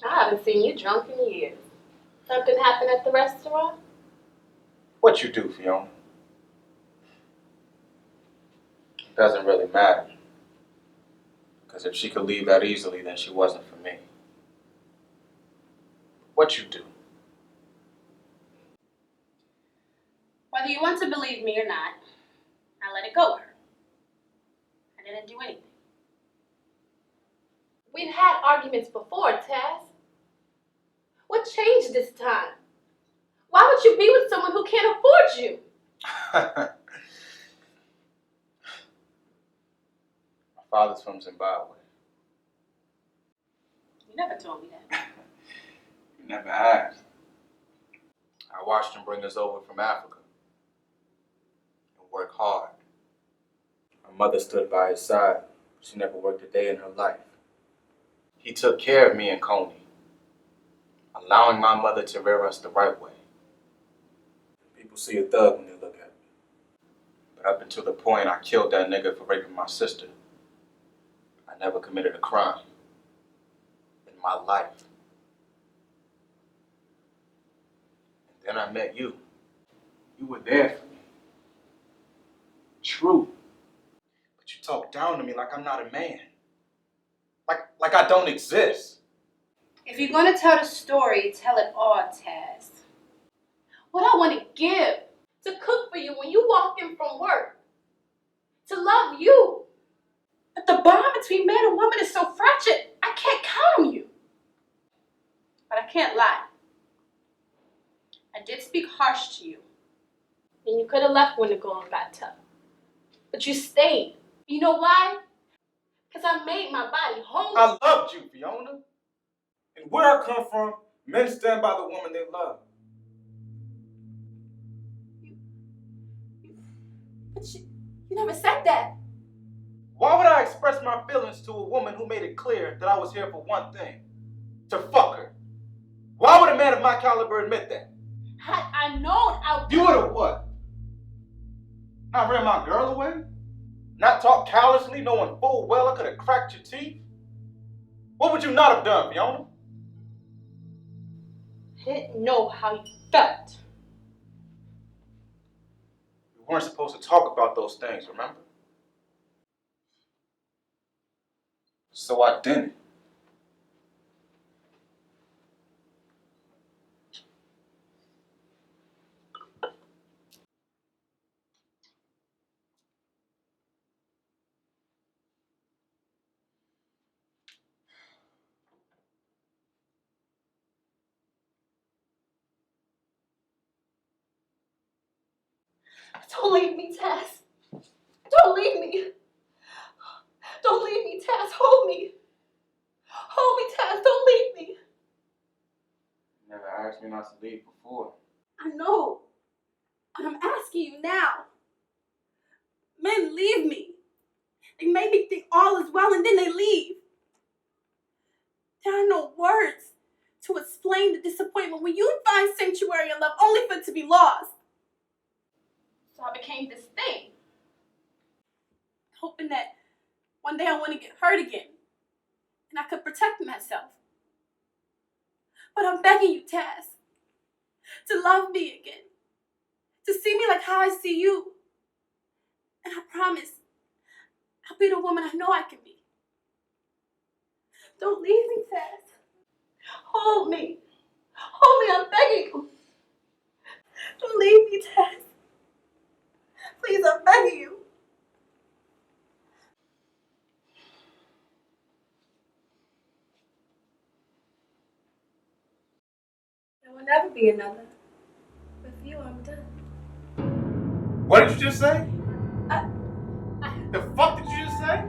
I haven't seen you drunk in years. Something happened at the restaurant? What you do, Fiona? It doesn't really matter. Because if she could leave that easily, then she wasn't for me. What you do? Whether you want to believe me or not, I let it go with her. I didn't do anything. We've had arguments before, Taz. What changed this time? Why would you be with someone who can't afford you? My father's from Zimbabwe. You never told me that. You never asked. I watched him bring us over from Africa and work hard. My mother stood by his side. She never worked a day in her life. He took care of me and Coney, allowing my mother to rear us the right way. People see a thug when they look at me. But up until the point I killed that nigga for raping my sister, I never committed a crime in my life. And then I met you. there for me. True. But you talk down to me like I'm not a man. Like I don't exist. If you're gonna tell the story, tell it all, Taz. What I want to give, to cook for you when you walk in from work, to love you. But the bond between man and woman is so fragile, I can't count on you. But I can't lie. I did speak harsh to you. And you could have left when the going got tough. But you stayed. You know why? Because I made my body whole. I loved you, Fiona. And where I come from, men stand by the woman they love. But you never said that. Why would I express my feelings to a woman who made it clear that I was here for one thing? To fuck her. Why would a man of my caliber admit that? Had I known, I would. You would have what? Not ran my girl away? Not talk callously, knowing full well I could have cracked your teeth? What would you not have done, Fiona? I didn't know how you felt. We weren't supposed to talk about those things, remember? So I didn't. Don't leave me, Taz. Don't leave me. Don't leave me, Taz. Hold me. Hold me, Taz. Don't leave me. You never asked me not to leave before. I know. But I'm asking you now. Men leave me. They make me think all is well and then they leave. There are no words to explain the disappointment when you find sanctuary in love only for it to be lost. So I became this thing. Hoping that one day I want to get hurt again. And I could protect myself. But I'm begging you, Taz, to love me again. To see me like how I see you. And I promise, I'll be the woman I know I can be. Don't leave me, Taz. Hold me. Hold me, I'm begging you. Don't leave me, Taz. Please, I'm begging you. There will never be another. With you, I'm done. What did you just say? I- The fuck did you just say?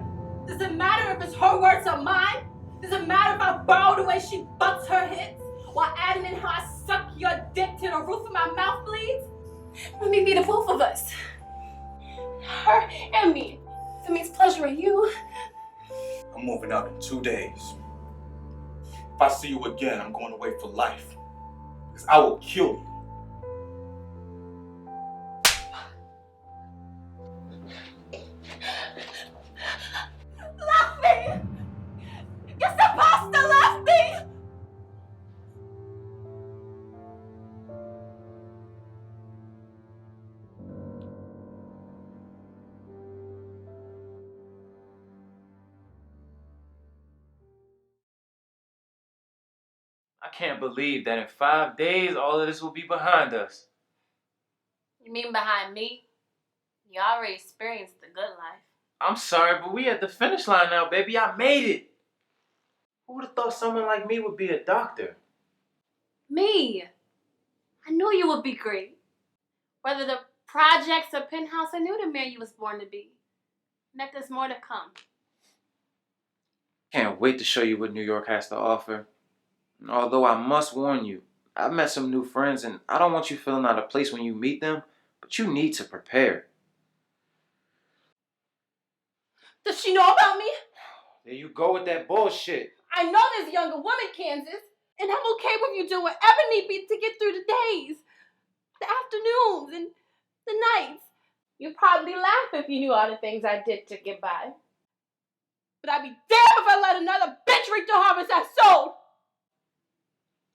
Does it matter if it's her words or mine? Does it matter if I borrow the way she butts her hips? While adding in how I suck your dick to the roof of my mouth bleeds? Let me be the both of us. Her and me. If it means pleasure in you. I'm moving out in 2 days. If I see you again, I'm going away for life. Because I will kill you. Left me! You're supposed to love me! I can't believe that in 5 days all of this will be behind us. You mean behind me? You already experienced the good life. I'm sorry, but we at the finish line now, baby. I made it. Who would have thought someone like me would be a doctor? Me! I knew you would be great. Whether the projects or penthouse, I knew the man you was born to be. And that there's more to come. Can't wait to show you what New York has to offer. Although I must warn you, I've met some new friends and I don't want you feeling out of place when you meet them, but you need to prepare. Does she know about me? There you go with that bullshit. I know there's younger women, Kansas. And I'm okay with you doing whatever need be to get through the days. The afternoons and the nights. You'd probably laugh if you knew all the things I did to get by. But I'd be damned if I let another bitch reap the harvest I sowed.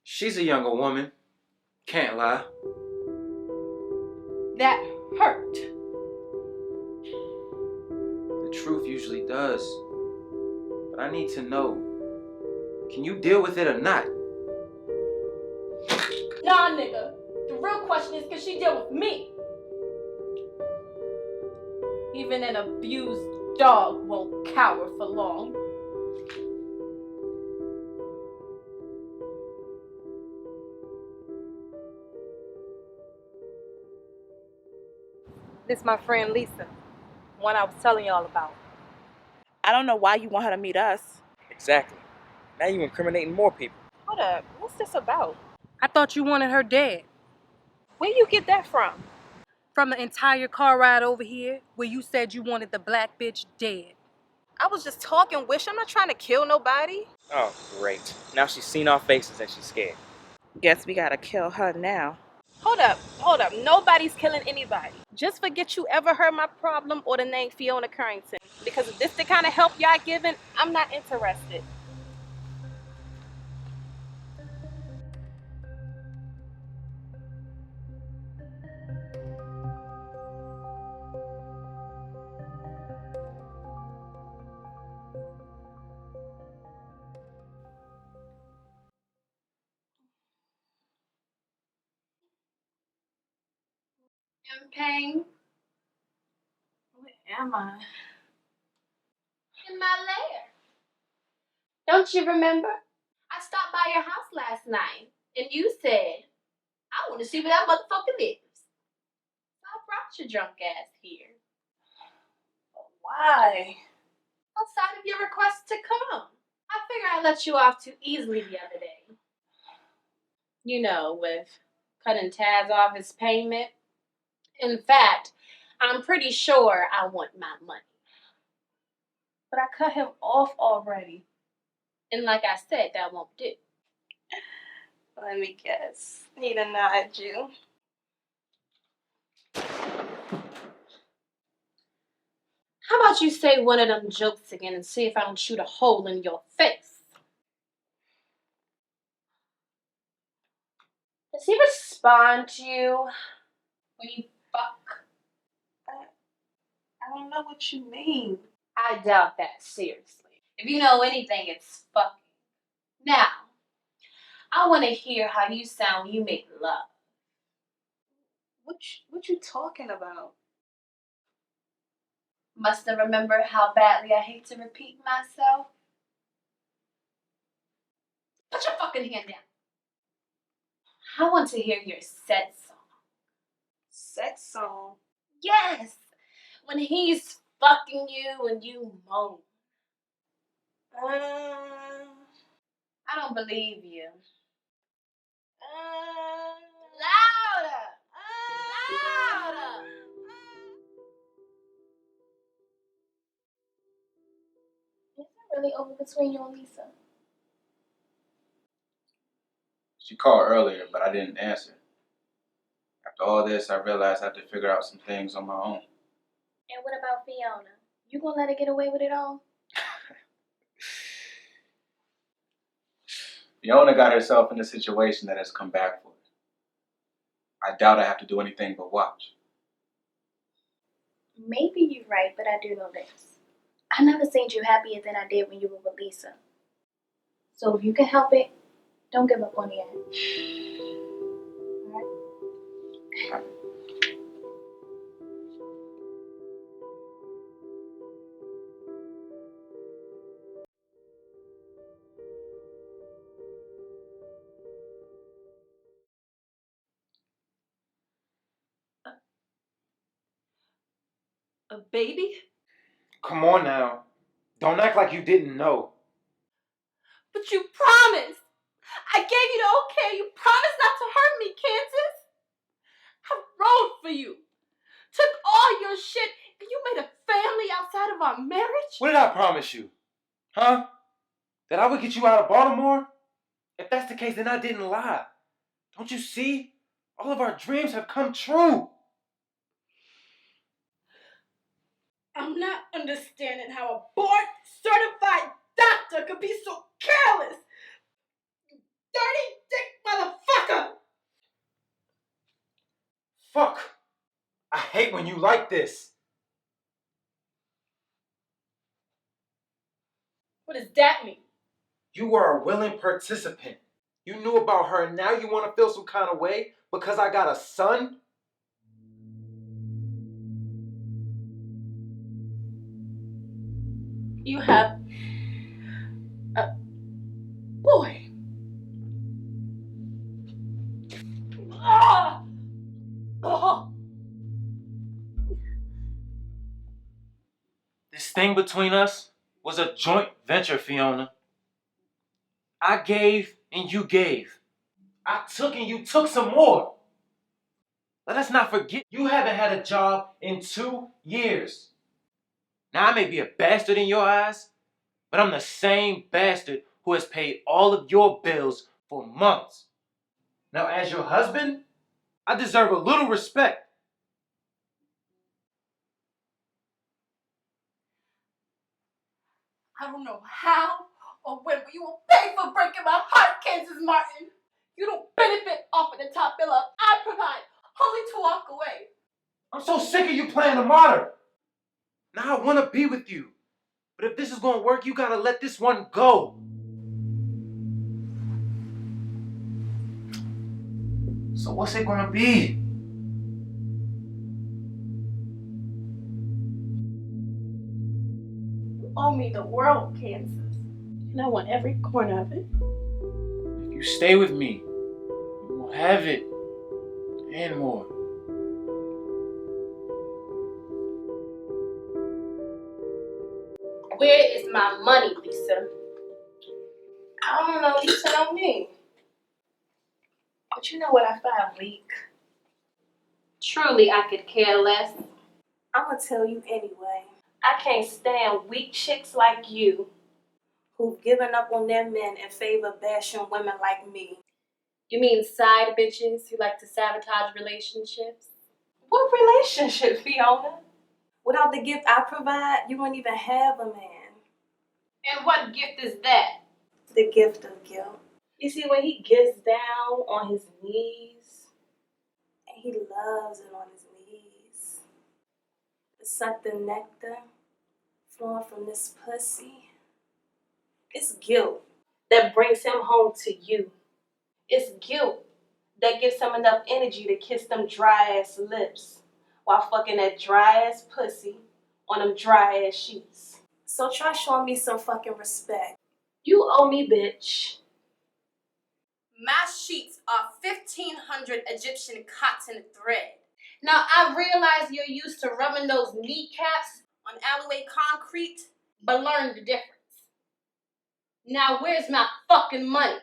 She's a younger woman. Can't lie. That hurt. The truth usually does. But I need to know, can you deal with it or not? Nah, nigga. The real question is, can she deal with me? Even an abused dog won't cower for long. This my friend Lisa, one I was telling y'all about. I don't know why you want her to meet us. Exactly. Now you're incriminating more people. Hold up, what's this about? I thought you wanted her dead. Where you get that from? From the entire car ride over here, where you said you wanted the black bitch dead. I was just talking, Wish. I'm not trying to kill nobody. Oh, great. Now she's seen our faces and she's scared. Guess we gotta kill her now. Hold up. Nobody's killing anybody. Just forget you ever heard my problem or the name Fiona Currington. Because if this the kind of help y'all giving, I'm not interested. In pain. Where am I? In my lair. Don't you remember? I stopped by your house last night, and you said, I want to see where that motherfucker lives. I brought your drunk ass here. Why? Outside of your request to come. I figure I let you off too easily the other day. You know, with cutting Taz off his payment. In fact, I'm pretty sure I want my money. But I cut him off already. And like I said, that won't do. Let me guess. He denied you. How about you say one of them jokes again and see if I don't shoot a hole in your face? Does he respond to you when you fuck? I don't know what you mean. I doubt that, seriously. If you know anything, it's fucking. Now, I want to hear how you sound when you make love. What you talking about? Must have remembered how badly I hate to repeat myself. Put your fucking hand down. I want to hear your sex song. Sex song? Yes, when he's fucking you and you moan. I don't believe you. Louder! Louder! Is it really over between you and Lisa? She called earlier, but I didn't answer. After all this, I realized I had to figure out some things on my own. And what about Fiona? You gonna let her get away with it all? Fiona got herself in a situation that has come back for her. I doubt I have to do anything but watch. Maybe you're right, but I do know this. I never seen you happier than I did when you were with Lisa. So if you can help it, don't give up on it. Alright? A baby? Come on now. Don't act like you didn't know. But you promised. I gave you the okay. You promised not to hurt me, Kansas. I rode for you. Took all your shit, and you made a family outside of our marriage? What did I promise you? Huh? That I would get you out of Baltimore? If that's the case, then I didn't lie. Don't you see? All of our dreams have come true. I'm not understanding how a board-certified doctor could be so careless. You dirty dick motherfucker! Fuck. hate when you like this. What does that mean? You were a willing participant. You knew about her and now you want to feel some kind of way because I got a son? You have a boy. Ah! Oh. This thing between us was a joint venture, Fiona. I gave and you gave. I took and you took some more. Let us not forget, you haven't had a job in 2 years. Now, I may be a bastard in your eyes, but I'm the same bastard who has paid all of your bills for months. Now, as your husband, I deserve a little respect. I don't know how or when, but you will pay for breaking my heart, Kansas Martin. You don't benefit off of the top bill of I provide, only to walk away. I'm so sick of you playing a martyr. Now I want to be with you. But if this is going to work, you got to let this one go. So what's it going to be? You owe me the world, Kansas. And I want every corner of it. If you stay with me, you will have it and more. Where is my money, Lisa? I don't know, you tell me. But you know what I find weak? Truly, I could care less. I'm gonna tell you anyway. I can't stand weak chicks like you. Who've given up on their men in favor of bashing women like me. You mean side bitches who like to sabotage relationships? What relationship, Fiona? Without the gift I provide, you wouldn't even have a man. And what gift is that? The gift of guilt. You see, when he gets down on his knees, And he loves it on his knees. The something nectar flowing from this pussy. It's guilt that brings him home to you. It's guilt that gives him enough energy to kiss them dry ass lips while fucking that dry ass pussy on them dry ass sheets. So try showing me some fucking respect. You owe me, bitch. My sheets are 1,500 Egyptian cotton thread. Now, I realize you're used to rubbing those kneecaps On alleyway concrete. but learn the difference. Now, where's my fucking money?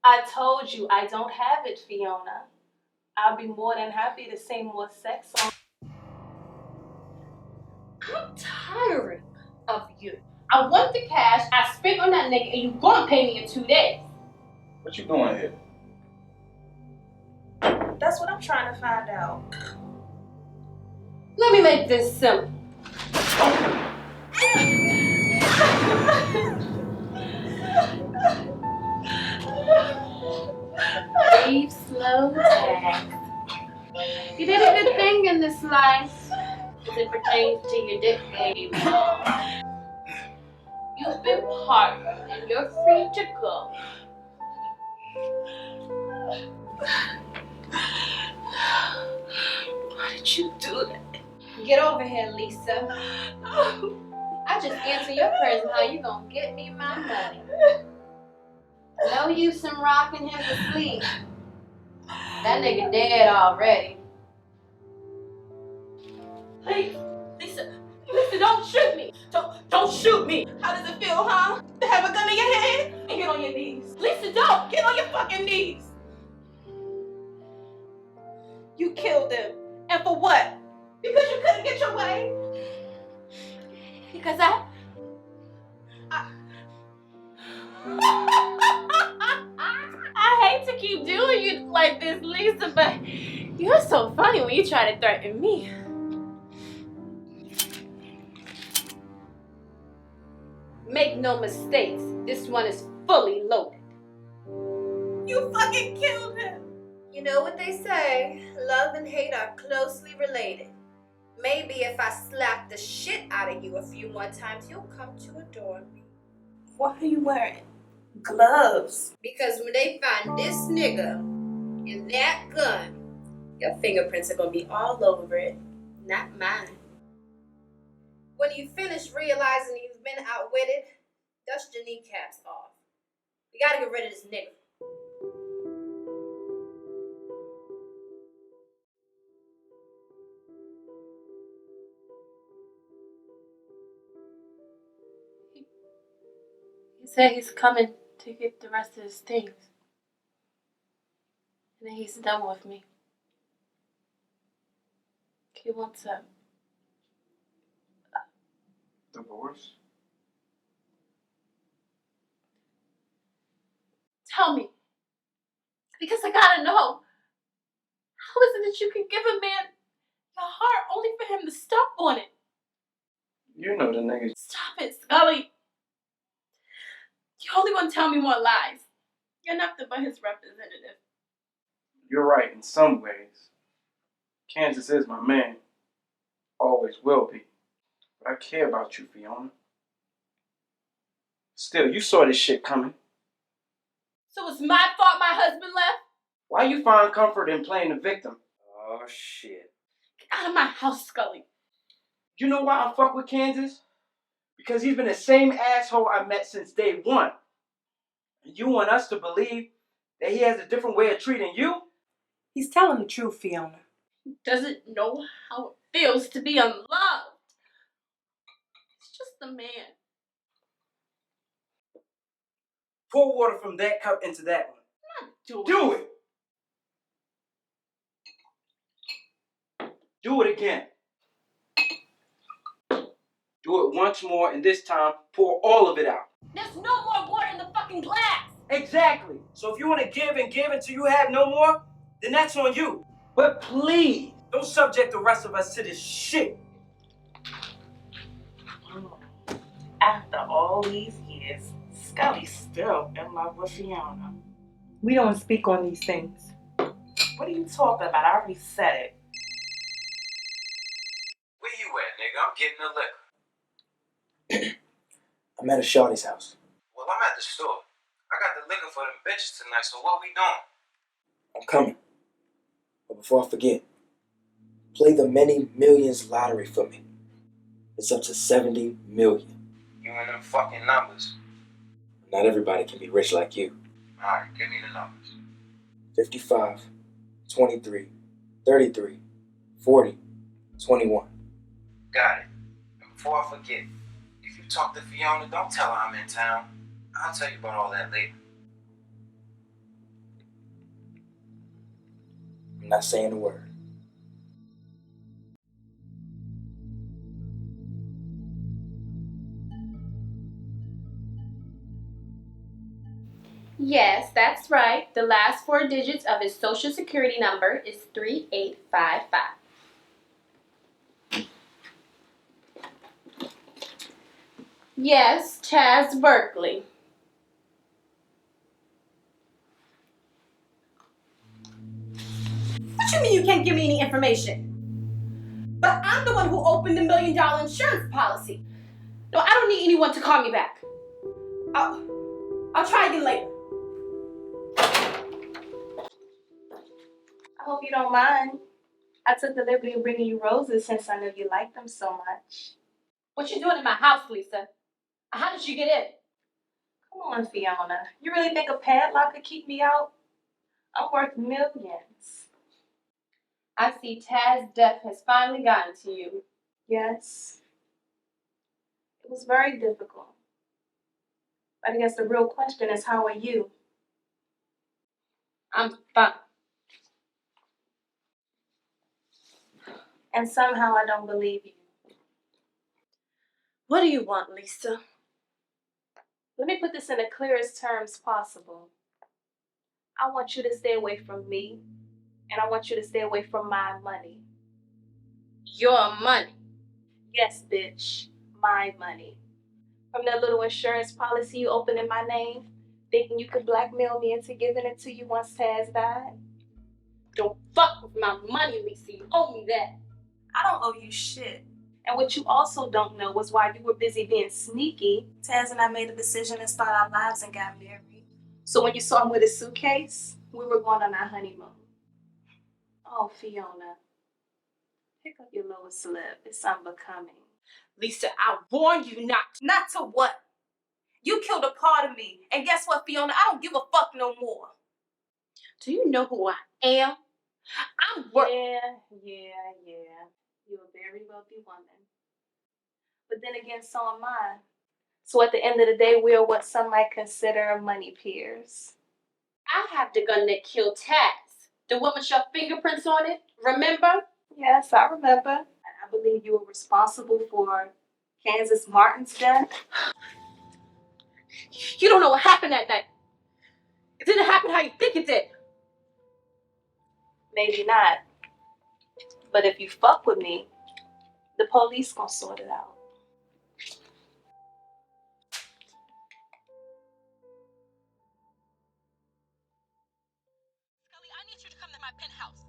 I told you I don't have it, Fiona. I'll be more than happy to say more sex on. I'm tired of you. I want the cash I spent on that nigga and you gonna pay me in 2 days. What you doing here? That's what I'm trying to find out. Let me make this simple. Leave slow tag. You did a good thing in this life as it pertains to your dick game. You've been pardoned and you're free to go. Why did you do that? Get over here, Lisa. I just answer your prayers and how you gonna get me my money. No use in rocking him to sleep. That nigga dead already. Please, Lisa, don't shoot me. Don't shoot me. How does it feel, huh? To have a gun in your hand? And get on your knees. Lisa, don't. Get on your fucking knees. You killed him. And for what? Because you couldn't get your way? Because I hate to keep doing you like this, Lisa, but you're so funny when you try to threaten me. Make no mistakes, this one is fully loaded. You fucking killed him. You know what they say, love and hate are closely related. Maybe if I slap the shit out of you a few more times, you'll come to adore me. Why are you wearing gloves? Because when they find this nigga and that gun, your fingerprints are gonna be all over it, not mine. When you finish realizing you've been outwitted, dust your kneecaps off. We gotta get rid of this nigga. He said he's coming to get the rest of his things. And then he's done with me. He wants a Divorce? Tell me. Because I gotta know. How is it that you can give a man your heart only for him to stop on it? You know the niggas. Stop it, Scully. You only want to tell me more lies. You're nothing but his representative. You're right in some ways. Kansas is my man. Always will be. But I care about you, Fiona. Still, you saw this shit coming. So it's my fault my husband left? Why you find comfort in playing the victim? Oh, shit. Get out of my house, Scully. You know why I fuck with Kansas? Because he's been the same asshole I met since day one. And you want us to believe that he has a different way of treating you? He's telling the truth, Fiona. He doesn't know how it feels to be unloved. He's just a man. Pour water from that cup into that one. I'm not doing Do it! Do it again. Do it once more, and this time, pour all of it out. There's no more water in the fucking glass. Exactly. So if you want to give and give until you have no more, then that's on you. But please, don't subject the rest of us to this shit. After all these years, Scully's still in love with Fiona. We don't speak on these things. What are you talking about? I already said it. Where you at, nigga? I'm getting the liquor. I'm at a shawty's house. Well, I'm at the store. I got the liquor for them bitches tonight, so what we doing? I'm coming. But before I forget, play the many millions lottery for me. It's up to 70 million. You and them fucking numbers. Not everybody can be rich like you. Alright, give me the numbers. 55, 23, 33, 40, 21. Got it. And before I forget, if you talk to Fiona, don't tell her I'm in town. I'll tell you about all that later. I'm not saying a word. Yes, that's right. The last 4 digits of his social security number is 3855. Yes, Chaz Berkeley. What you mean you can't give me any information? But I'm the one who opened the $1 million insurance policy. No, I don't need anyone to call me back. I'll try again later. I hope you don't mind. I took the liberty of bringing you roses since I knew you liked them so much. What you doing in my house, Lisa? How did you get in? Come on, Fiona. You really think a padlock could keep me out? I'm worth millions. I see Taz's death has finally gotten to you. Yes. It was very difficult. But I guess the real question is, how are you? I'm fine. And somehow I don't believe you. What do you want, Lisa? Let me put this in the clearest terms possible. I want you to stay away from me, and I want you to stay away from my money. Your money. Yes, bitch, my money. From that little insurance policy you opened in my name, thinking you could blackmail me into giving it to you once Taz died. Don't fuck with my money, Lisa. You owe me that. I don't owe you shit. And what you also don't know was why you were busy being sneaky, Taz and I made a decision to start our lives and got married. So when you saw him with his suitcase, we were going on our honeymoon. Oh, Fiona, pick up your lower lip. It's unbecoming. Lisa, I warn you not. Not to what? You killed a part of me. And guess what, Fiona? I don't give a fuck no more. Do you know who I am? I'm worth. Yeah. You're a very wealthy woman. But then again, so am I. So at the end of the day, we're what some might consider money peers. I have the gun that killed Taz. The one with your fingerprints on it. Remember? Yes, I remember. And I believe you were responsible for Kansas Martin's death. You don't know what happened that night. It didn't happen how you think it did. Maybe not. But if you fuck with me, the police gonna sort it out. I need you to come to my penthouse.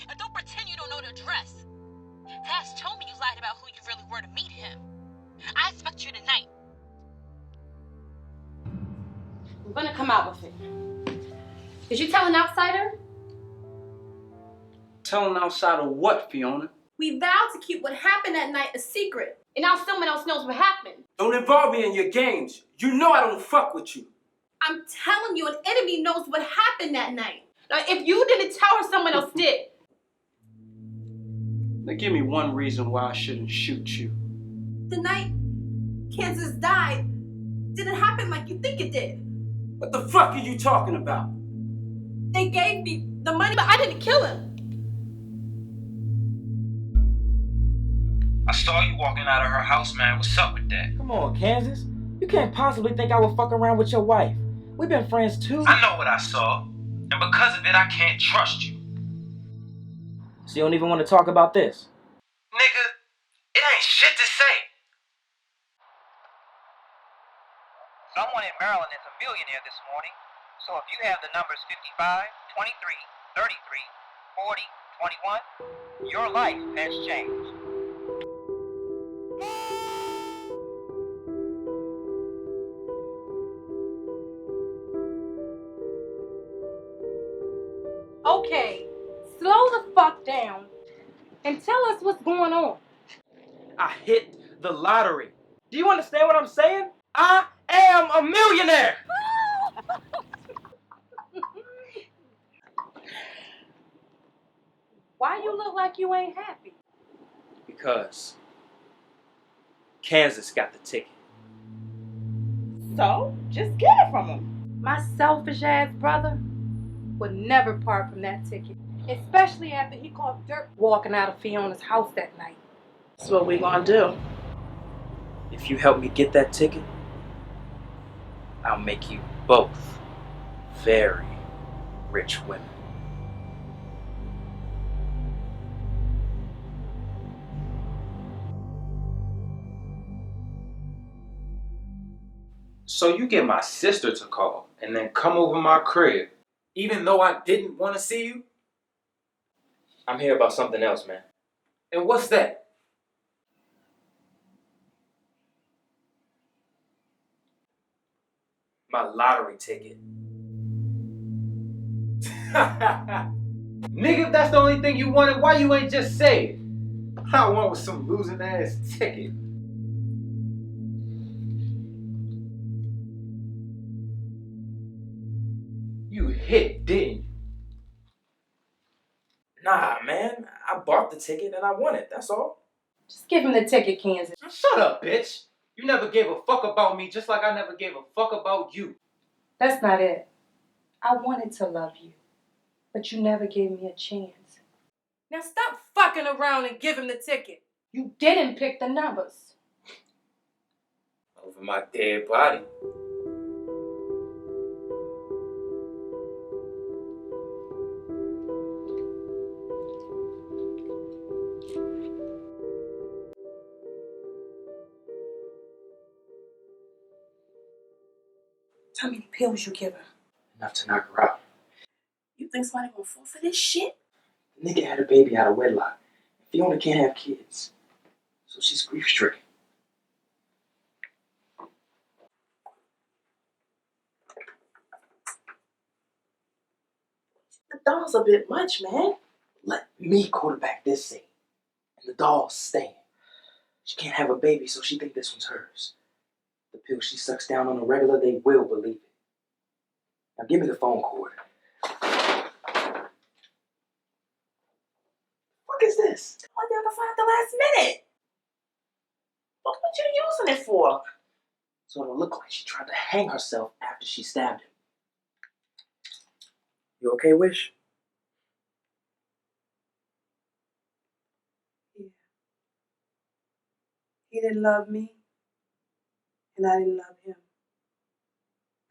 And don't pretend you don't know the address. Taz told me you lied about who you really were to meet him. I expect you tonight. I'm gonna come out with it. Did you tell an outsider? Tell an outsider what, Fiona? We vowed to keep what happened that night a secret. And now someone else knows what happened. Don't involve me in your games. You know I don't fuck with you. I'm telling you, an enemy knows what happened that night. Now, if you didn't tell her, someone else did. Now give me one reason why I shouldn't shoot you. The night Kansas died didn't happen like you think it did. What the fuck are you talking about? They gave me the money, But I didn't kill him. I saw you walking out of her house, man. What's up with that? Come on, Kansas. You can't possibly think I would fuck around with your wife. We've been friends too. I know what I saw. And because of it, I can't trust you. So you don't even want to talk about this? Nigga, it ain't shit to say. Someone in Maryland is a millionaire this morning. So if you have the numbers 55, 23, 33, 40, 21, your life has changed. Okay, slow the fuck down and tell us what's going on. I hit the lottery. Do you understand what I'm saying? I am a millionaire! Why you look like you ain't happy? Because Kansas got the ticket. So, just get it from him. My selfish ass brother would never part from that ticket. Especially after he caught dirt walking out of Fiona's house that night. That's what we gonna do. If you help me get that ticket, I'll make you both very rich women. So you get my sister to call and then come over my crib, even though I didn't want to see you? I'm here about something else, man. And what's that? My lottery ticket. Nigga, if that's the only thing you wanted, why you ain't just say it? All I want was some losing ass ticket. You hit, didn't you? Nah, man. I bought the ticket and I won it. That's all. Just give him the ticket, Kansas. Shut up, bitch. You never gave a fuck about me just like I never gave a fuck about you. That's not it. I wanted to love you, but you never gave me a chance. Now stop fucking around and give him the ticket. You didn't pick the numbers. Over my dead body. How many pills you give her? Enough to knock her out. You think somebody gonna fall for this shit? The nigga had a baby out of wedlock. Fiona can't have kids, so she's grief-stricken. The doll's a bit much, man. Let me quarterback this scene, and the doll's staying. She can't have a baby, so she thinks this one's hers. The pill she sucks down on a regular, they will believe it. Now give me the phone cord. What is this? I never find the last minute. What you using it for? So it'll look like she tried to hang herself after she stabbed him. You okay, Wish? Yeah. He didn't love me, and I didn't love him.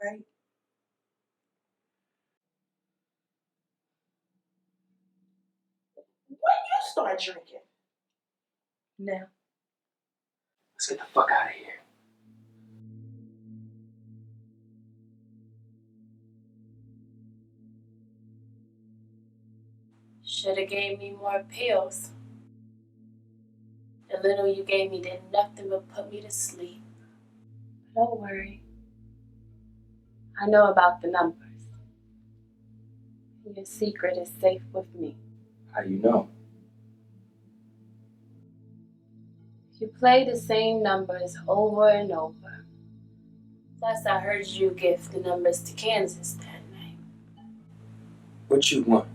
Right? When you start drinking? Now. Let's get the fuck out of here. Shoulda gave me more pills. The little you gave me did nothing but put me to sleep. But don't worry. I know about the numbers. Your secret is safe with me. How do you know? You play the same numbers over and over. Plus, I heard you give the numbers to Kansas that night. What you want?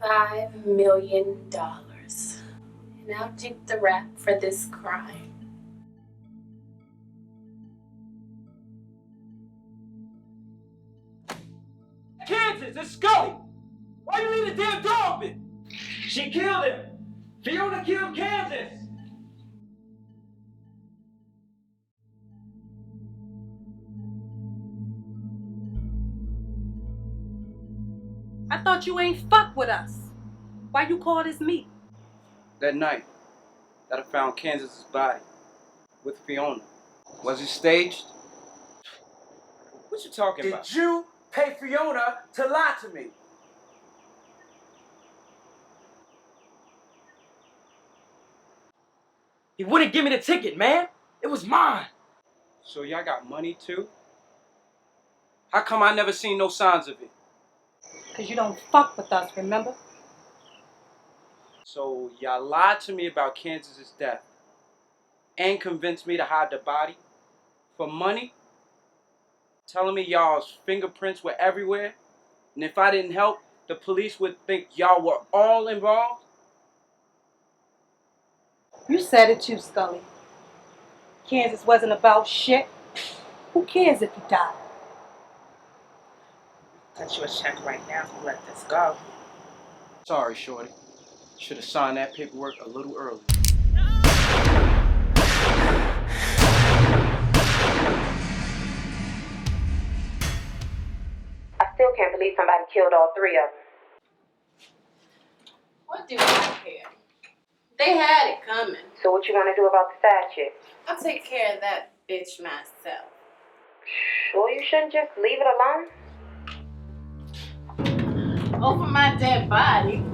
$5 million. And I'll take the rap for this crime. Kansas, it's Scully! Why you leave the damn door open? She killed him! Fiona killed Kansas! I thought you ain't fuck with us. Why you call this me? That night that I found Kansas's body with Fiona, was it staged? What you talking about? Did you pay Fiona to lie to me? He wouldn't give me the ticket, man. It was mine. So y'all got money too? How come I never seen no signs of it? Because you don't fuck with us, remember? So y'all lied to me about Kansas's death and convinced me to hide the body for money? Telling me y'all's fingerprints were everywhere, and if I didn't help, the police would think y'all were all involved? You said it too, Scully. Kansas wasn't about shit. Who cares if he died? Cut you a check right now if you let this go. Sorry, Shorty. Should have signed that paperwork a little earlier. I still can't believe somebody killed all three of them. What do I care? They had it coming. So what you want to do about the side chick? I'll take care of that bitch myself. Sure you shouldn't just leave it alone? Over my dead body.